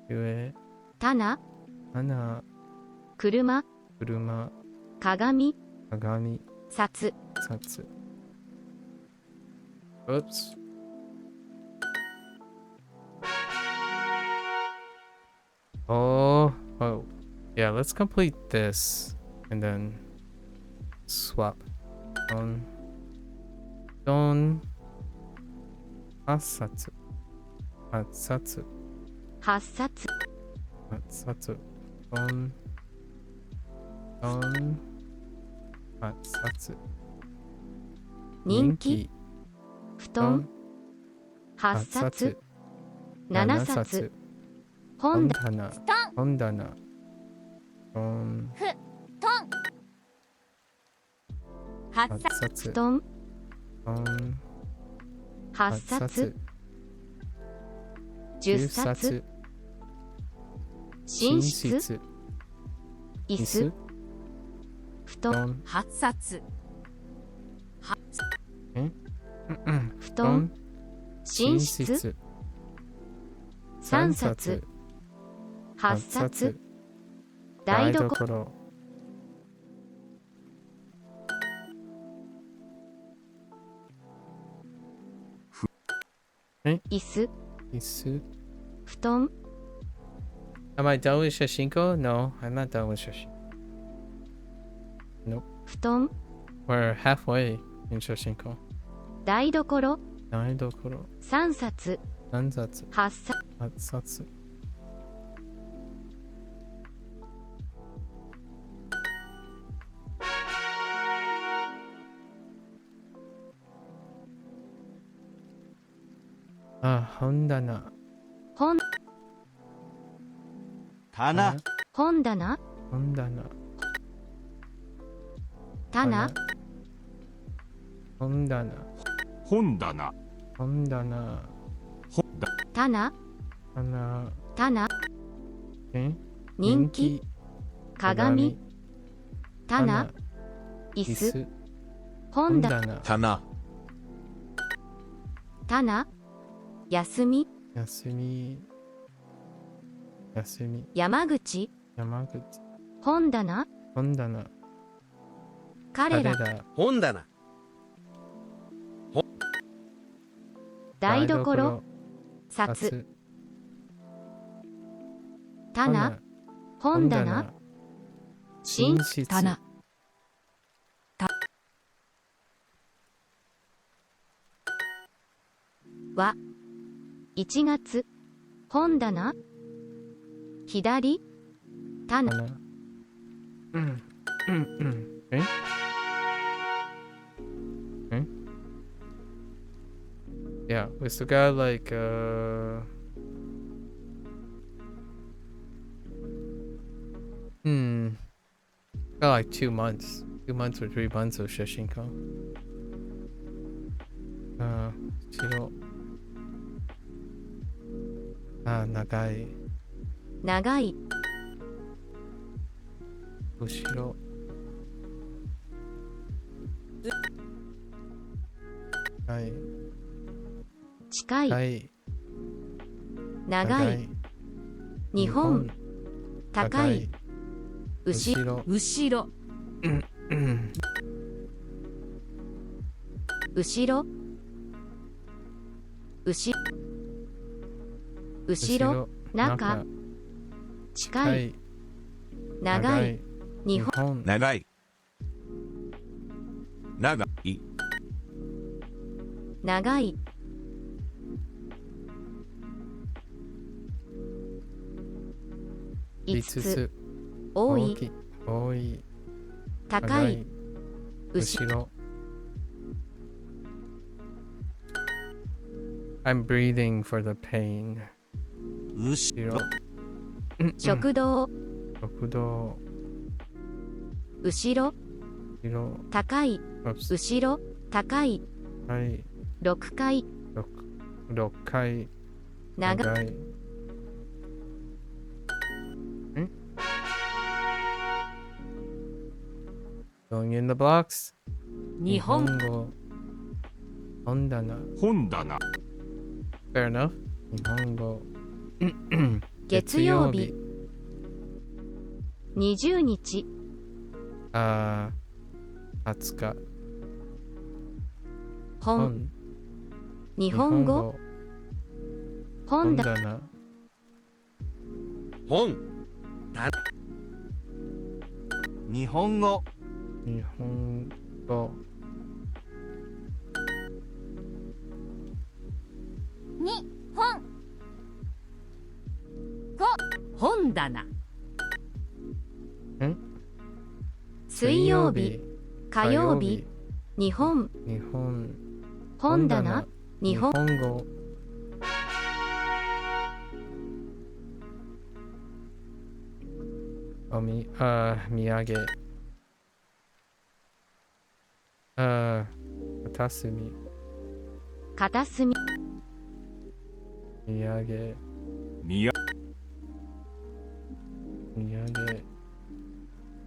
Speaker 1: 上
Speaker 7: 棚
Speaker 1: 花
Speaker 7: 車
Speaker 1: 車
Speaker 7: 鏡
Speaker 1: 鏡
Speaker 7: 札
Speaker 1: 札 Oops Oh, yeah, let's complete this and then swap don 8冊8冊
Speaker 7: 8冊
Speaker 1: 8冊don 8冊
Speaker 7: 人気布団8冊7冊本棚
Speaker 1: 本棚8冊
Speaker 7: 布団
Speaker 1: 8
Speaker 7: 8冊10冊寝室椅子布団
Speaker 9: 8冊
Speaker 7: 布団寝室3冊8冊台所椅子
Speaker 1: 椅子
Speaker 7: 布団
Speaker 1: Am I done with Shashinko? No, I'm not done with Shashinko. Nope.
Speaker 7: 布団
Speaker 1: We're halfway in Shashinko.
Speaker 7: 台所
Speaker 1: 台所
Speaker 7: 3冊
Speaker 1: 何冊
Speaker 7: 8冊
Speaker 1: 8冊本棚
Speaker 7: 本
Speaker 8: 棚
Speaker 7: 本棚
Speaker 1: 本棚
Speaker 7: 棚
Speaker 1: 本棚
Speaker 6: 本棚
Speaker 1: 本棚
Speaker 7: 棚
Speaker 1: 棚
Speaker 7: 棚
Speaker 1: 人
Speaker 7: 気鏡棚椅子本棚
Speaker 4: 棚
Speaker 7: 棚休み
Speaker 1: 休み休み
Speaker 7: 山口
Speaker 1: 山口
Speaker 7: 本棚
Speaker 1: 本棚
Speaker 7: 彼ら
Speaker 10: 本棚
Speaker 7: 台所、札、
Speaker 1: 札、
Speaker 7: 棚、本棚、寝
Speaker 1: 室、
Speaker 9: 棚、
Speaker 7: は、1月、本棚、左、棚、
Speaker 1: 棚。ええ Yeah, we still got like got like 2 months. 2 months or 3 months of Shashinko. 後ろ。長い。
Speaker 7: 長い、
Speaker 1: 後ろ。はい。
Speaker 7: 近い、
Speaker 1: はい。
Speaker 7: 長い、日本、高い、後ろ、
Speaker 9: 後ろ、
Speaker 7: 後ろ、後ろ、中、近い、長い、日本、
Speaker 4: 長い。長い。
Speaker 7: 長い、5
Speaker 1: 5
Speaker 7: つ、
Speaker 1: つ。
Speaker 7: 多い、
Speaker 1: 多い。
Speaker 7: 高い、
Speaker 1: 後ろ。I'm breathing for the pain.
Speaker 8: 後ろ、
Speaker 7: 食堂、
Speaker 1: 食堂。
Speaker 7: 後ろ、
Speaker 1: 後ろ。
Speaker 7: 高い、後ろ、高い、
Speaker 1: はい。
Speaker 7: 6階、
Speaker 1: 6階。
Speaker 7: 長い、
Speaker 1: い。Going in the blocks.
Speaker 9: 日本、
Speaker 1: 語。本棚。
Speaker 6: 本棚、
Speaker 1: Fair enough. 日本語。
Speaker 7: 月曜日、20日、
Speaker 1: 20日。
Speaker 7: 本、日本語、本だ、
Speaker 1: 棚。
Speaker 4: 本。
Speaker 8: 日本語、
Speaker 1: 日本語。
Speaker 5: に、本、
Speaker 9: 本棚、
Speaker 7: 水曜日、火曜日、日本、
Speaker 1: 日本。
Speaker 7: 本棚、日本、
Speaker 1: 語。土産。片隅。
Speaker 7: 片隅、
Speaker 1: 土産。
Speaker 6: 宮、
Speaker 1: 土産。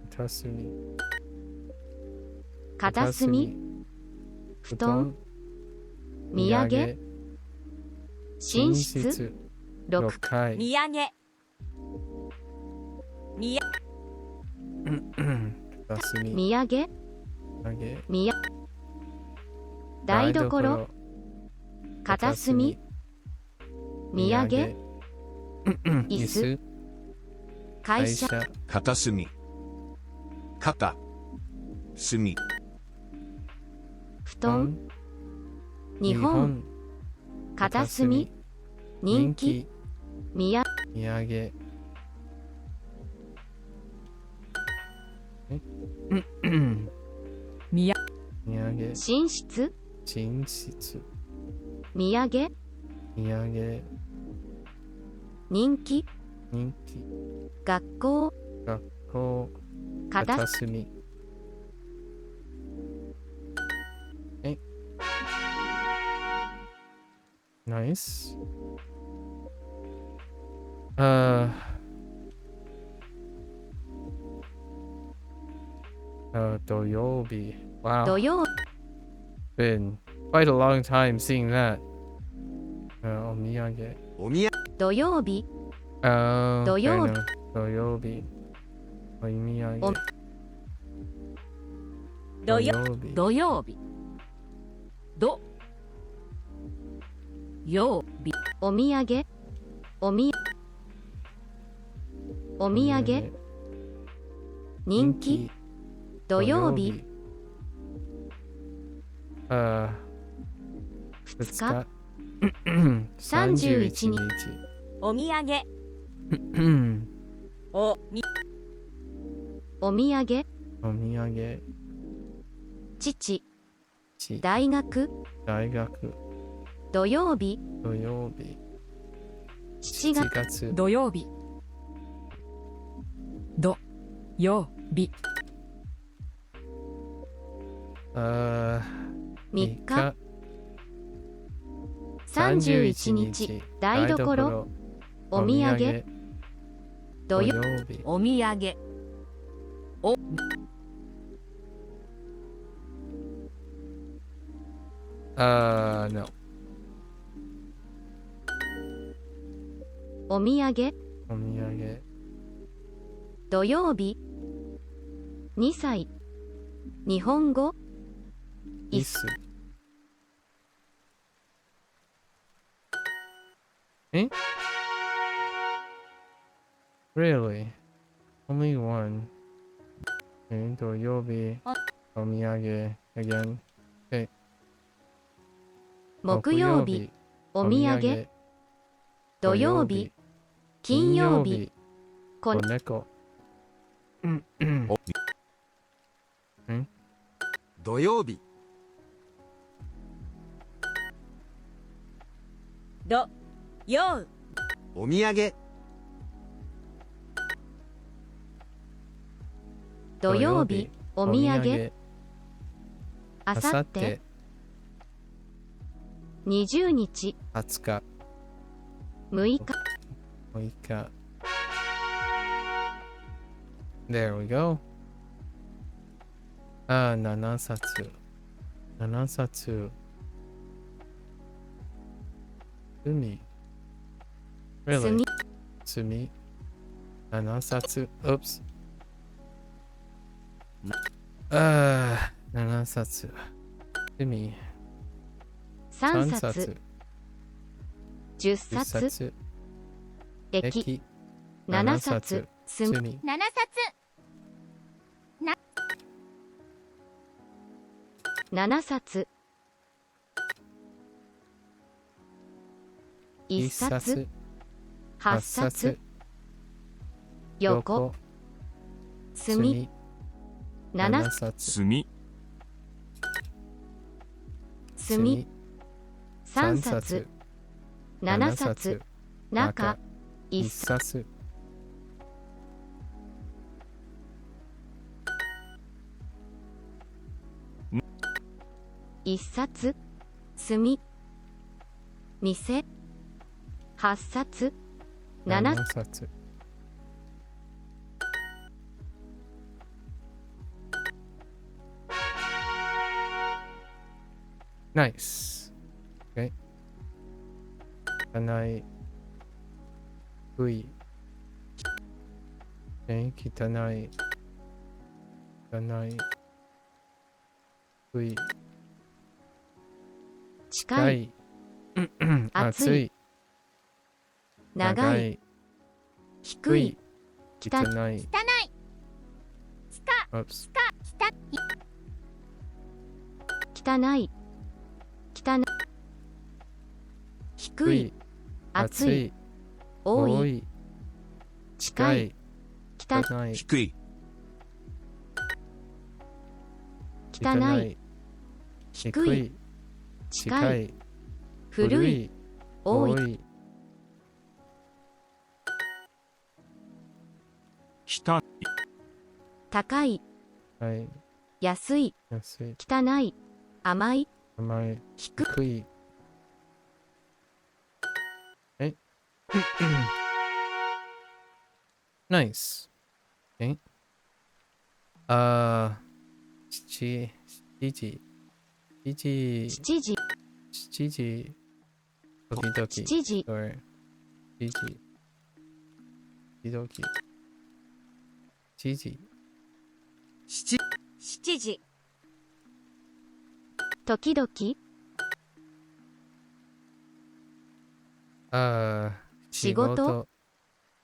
Speaker 1: 片隅。
Speaker 7: 片隅、布団、土産、寝室、6
Speaker 1: 6階。
Speaker 5: 土産、みや、
Speaker 1: 片隅。
Speaker 7: 土産、
Speaker 1: 土産。
Speaker 7: みや、台所、片隅、土産、椅子、会社、
Speaker 4: 片隅。肩。隅。
Speaker 7: 布団、日本、片隅、人気、土産、
Speaker 1: 土産。
Speaker 9: 宮、
Speaker 1: 土産。
Speaker 7: 寝室、
Speaker 1: 寝室。
Speaker 7: 土産、
Speaker 1: 土産。
Speaker 7: 人気、
Speaker 1: 人気。
Speaker 7: 学校、
Speaker 1: 学校。
Speaker 7: 片
Speaker 1: 片隅。Nice. 土曜日。Wow.
Speaker 7: 土曜、
Speaker 1: Been quite a long time seeing that. お土産。
Speaker 4: おみや。
Speaker 7: 土曜日、
Speaker 1: 土
Speaker 7: 曜日。
Speaker 1: 土曜日。お土産。
Speaker 5: 土曜
Speaker 1: 曜日。
Speaker 9: 土曜日、ど、
Speaker 7: 曜日お土産お土産人気土曜日
Speaker 1: 2
Speaker 7: 2
Speaker 1: 日
Speaker 7: 31日
Speaker 5: お土産おみ
Speaker 7: お土産
Speaker 1: お土産
Speaker 7: 父
Speaker 1: ち
Speaker 7: 大学
Speaker 1: 大学
Speaker 7: 土曜日
Speaker 1: 土曜日
Speaker 7: 7
Speaker 1: 7
Speaker 7: 月
Speaker 1: 月
Speaker 9: 土曜日土曜日
Speaker 1: 3
Speaker 7: 3日31日台所お土産土曜
Speaker 1: 日
Speaker 5: お土産
Speaker 1: no
Speaker 7: お土産
Speaker 1: お土産
Speaker 7: 土曜日2歳日本語
Speaker 1: 椅子え Really? Only one.土曜日お土産 again. Okay.
Speaker 7: 木曜日お土産土曜日金曜日こ
Speaker 1: 子猫
Speaker 4: 土曜日
Speaker 5: どよう
Speaker 4: お土産
Speaker 7: 土曜日お土産あ
Speaker 1: あ
Speaker 7: さっ
Speaker 1: さってて
Speaker 7: 20日
Speaker 1: 20日
Speaker 7: 6日
Speaker 1: 6日 There we go. 7冊7冊海 Really? 墨7冊 Oops 7冊海
Speaker 7: 3
Speaker 1: 3
Speaker 7: 冊
Speaker 1: 冊
Speaker 7: 10
Speaker 1: 10
Speaker 7: 冊
Speaker 1: 冊
Speaker 7: 駅
Speaker 1: 駅
Speaker 7: 7冊墨
Speaker 1: 墨
Speaker 5: 7冊
Speaker 7: 7冊1
Speaker 1: 1
Speaker 7: 冊
Speaker 1: 冊
Speaker 7: 8
Speaker 1: 8
Speaker 7: 冊
Speaker 1: 冊
Speaker 7: 横墨7
Speaker 1: 冊
Speaker 6: 墨
Speaker 7: 墨3冊7冊中1
Speaker 1: 1
Speaker 7: 冊
Speaker 1: 冊
Speaker 7: 1冊墨店8冊7
Speaker 1: 7冊Nice. Okay. 汚い。低い。汚い。汚い。低い。
Speaker 7: 近い暑い
Speaker 1: 暑い。
Speaker 7: 長い低い
Speaker 1: 汚い。
Speaker 5: 汚いスカ
Speaker 1: Oops.
Speaker 7: 汚い汚い低い暑い多い近い汚い
Speaker 4: 低い
Speaker 7: 汚い低い近い古い多い
Speaker 6: 汚い
Speaker 7: 高い
Speaker 1: はい。
Speaker 7: 安い
Speaker 1: 安い。
Speaker 7: 汚い甘い
Speaker 1: 甘い。
Speaker 7: 低い
Speaker 1: 低い。えNice. Okay. 7時。7時。
Speaker 7: 7時
Speaker 1: 7時。時々。
Speaker 7: 7時
Speaker 1: Or 7時。時々。7時。
Speaker 5: 7時
Speaker 7: 時々
Speaker 3: 仕事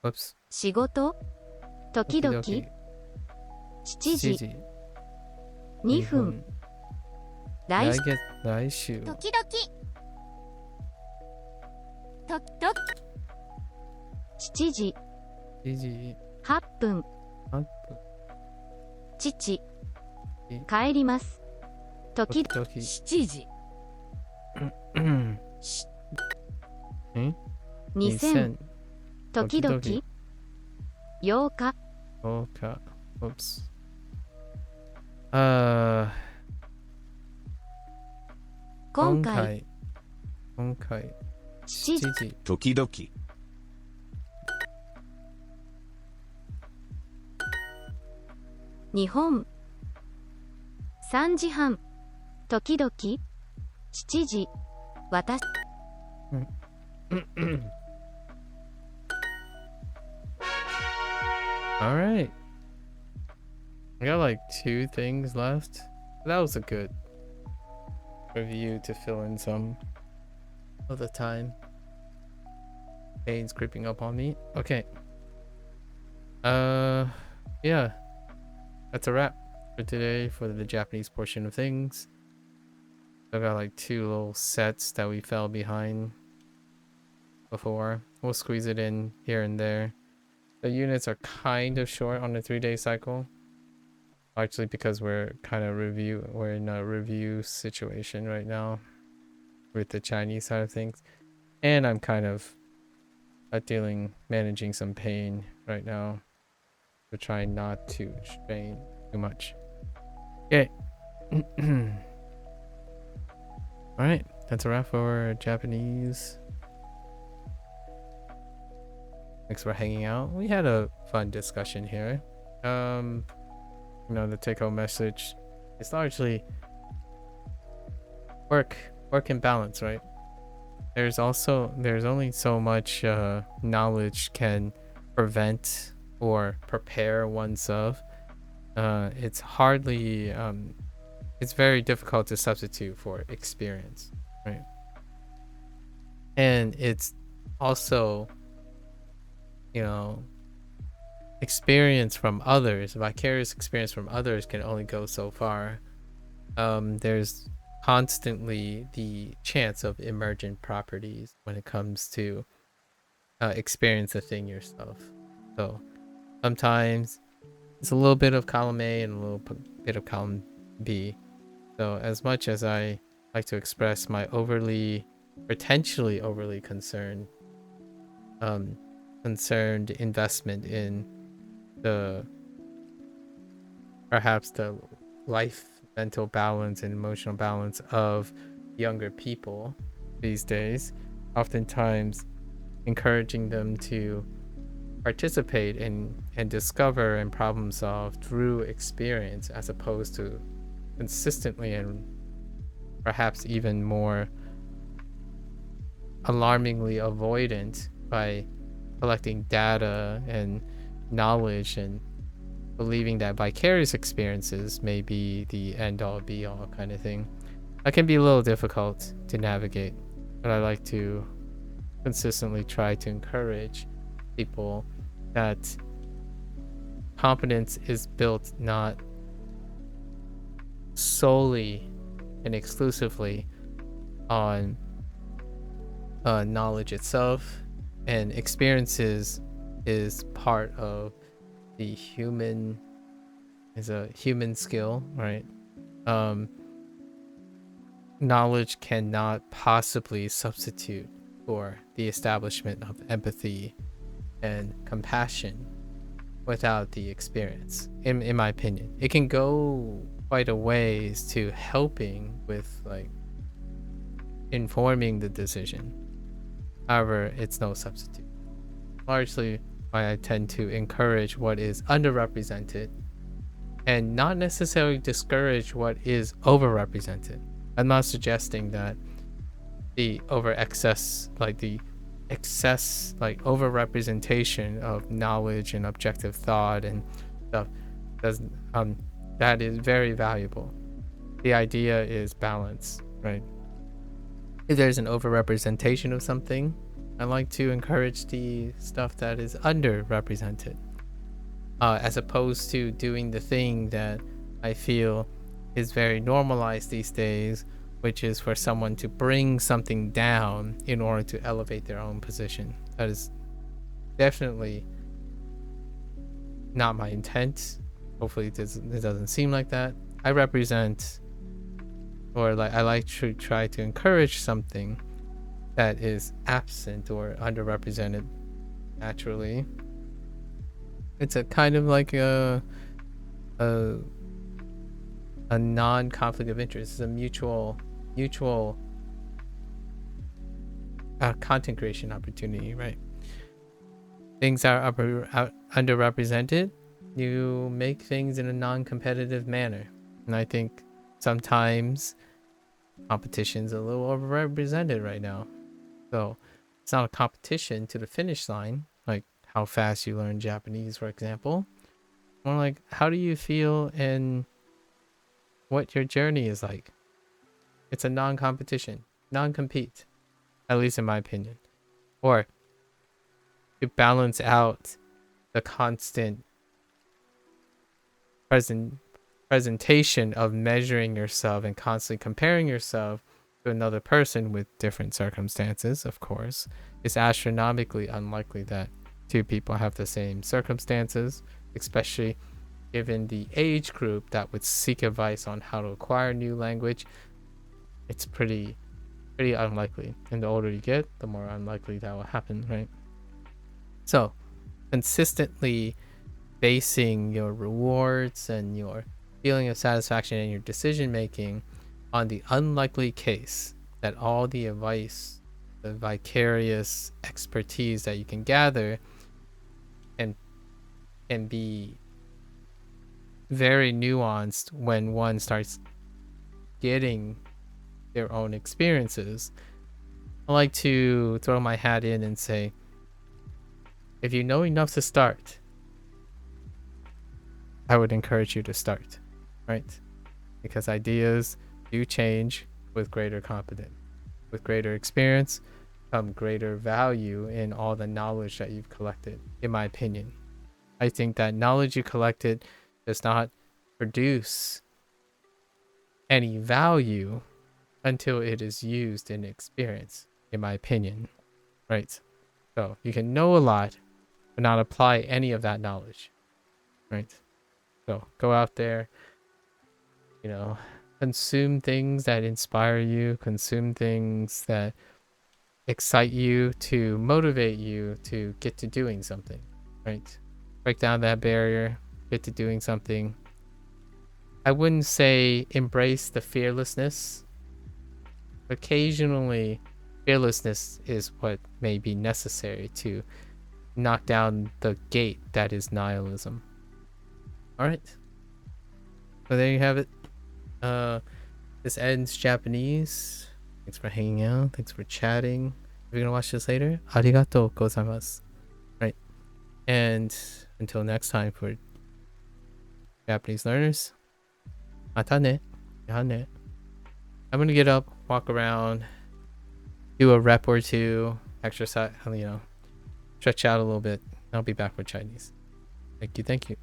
Speaker 1: Whoops.
Speaker 3: 仕事時々
Speaker 1: 時
Speaker 3: 7時
Speaker 1: 時
Speaker 3: 2分来
Speaker 1: 来週
Speaker 5: 時々とと
Speaker 3: 7時
Speaker 1: 7時
Speaker 3: 8分
Speaker 1: 8分
Speaker 3: 父帰ります時
Speaker 1: 時々
Speaker 9: 7時
Speaker 3: 2000時々
Speaker 1: 時
Speaker 3: 8日
Speaker 1: 10日 Oops.
Speaker 3: 今回
Speaker 1: 今回
Speaker 3: 7時
Speaker 1: 7時
Speaker 4: 時々。
Speaker 3: 日本3時半時々7時私
Speaker 1: All right. I got like 2 things left. That was a good review to fill in some of the time. Pain's creeping up on me. Okay. Yeah. That's a wrap for today for the Japanese portion of things. I got like 2 little sets that we fell behind before. We'll squeeze it in here and there. The units are kind of short on the 3-day cycle. Actually, because we're in a review situation right now with the Chinese side of things. And I'm kind of managing some pain right now. We're trying not to strain too much. Okay. Alright, that's a wrap for Japanese. Thanks for hanging out. We had a fun discussion here. The take-home message is largely work and balance, right? There's only so much knowledge can prevent or prepare oneself. It's very difficult to substitute for experience, right? And it's also experience from others, vicarious experience from others can only go so far. There's constantly the chance of emergent properties when it comes to experience a thing yourself. So sometimes it's a little bit of column A and a little bit of column B. So as much as I like to express my potentially overly concerned investment in perhaps the life, mental balance and emotional balance of younger people these days, oftentimes encouraging them to participate in and discover and problem solve through experience as opposed to consistently and perhaps even more alarmingly avoidant by collecting data and knowledge and believing that vicarious experiences may be the end-all be-all kind of thing. That can be a little difficult to navigate, but I like to consistently try to encourage people that competence is built not solely and exclusively on knowledge itself, and experiences is part of the human skill, right? Knowledge cannot possibly substitute for the establishment of empathy and compassion without the experience. In my opinion, it can go quite a ways to helping with like informing the decision. However, it's no substitute. Largely why I tend to encourage what is underrepresented and not necessarily discourage what is overrepresented. I'm not suggesting that the excess overrepresentation of knowledge and objective thought and stuff that is very valuable. The idea is balance, right? If there's an overrepresentation of something, I like to encourage the stuff that is underrepresented, as opposed to doing the thing that I feel is very normalized these days, which is for someone to bring something down in order to elevate their own position. That is definitely not my intent. Hopefully it doesn't seem like that. I represent, or like I like to try to encourage something that is absent or underrepresented naturally. It's a kind of like a non-conflict of interest. It's a mutual content creation opportunity, right? Things are underrepresented. You make things in a non-competitive manner, and I think sometimes competition's a little overrepresented right now. So it's not a competition to the finish line, like how fast you learn Japanese, for example. More like, how do you feel and what your journey is like. It's a non-competition, non-compete, at least in my opinion. Or to balance out the constant presentation of measuring yourself and constantly comparing yourself to another person with different circumstances, of course. It's astronomically unlikely that two people have the same circumstances, especially given the age group that would seek advice on how to acquire a new language. It's pretty unlikely. And the older you get, the more unlikely that will happen, right? So consistently basing your rewards and your feeling of satisfaction and your decision making on the unlikely case that all the advice, the vicarious expertise that you can gather and be very nuanced when one starts getting their own experiences. I like to throw my hat in and say, if you know enough to start, I would encourage you to start, right? Because ideas do change with greater competence. With greater experience come greater value in all the knowledge that you've collected, in my opinion. I think that knowledge you collected does not produce any value until it is used in experience, in my opinion, right? So you can know a lot, but not apply any of that knowledge, right? So go out there, consume things that inspire you, consume things that excite you, to motivate you to get to doing something, right? Break down that barrier, get to doing something. I wouldn't say embrace the fearlessness. Occasionally, fearlessness is what may be necessary to knock down the gate that is nihilism. All right. So there you have it. This ends Japanese. Thanks for hanging out. Thanks for chatting. If you're gonna watch this later, arigatou gozaimasu. Right. And until next time for Japanese learners, mata ne. Ya ne. I'm gonna get up, walk around, do a rep or two, exercise, stretch out a little bit. I'll be back with Chinese. Thank you.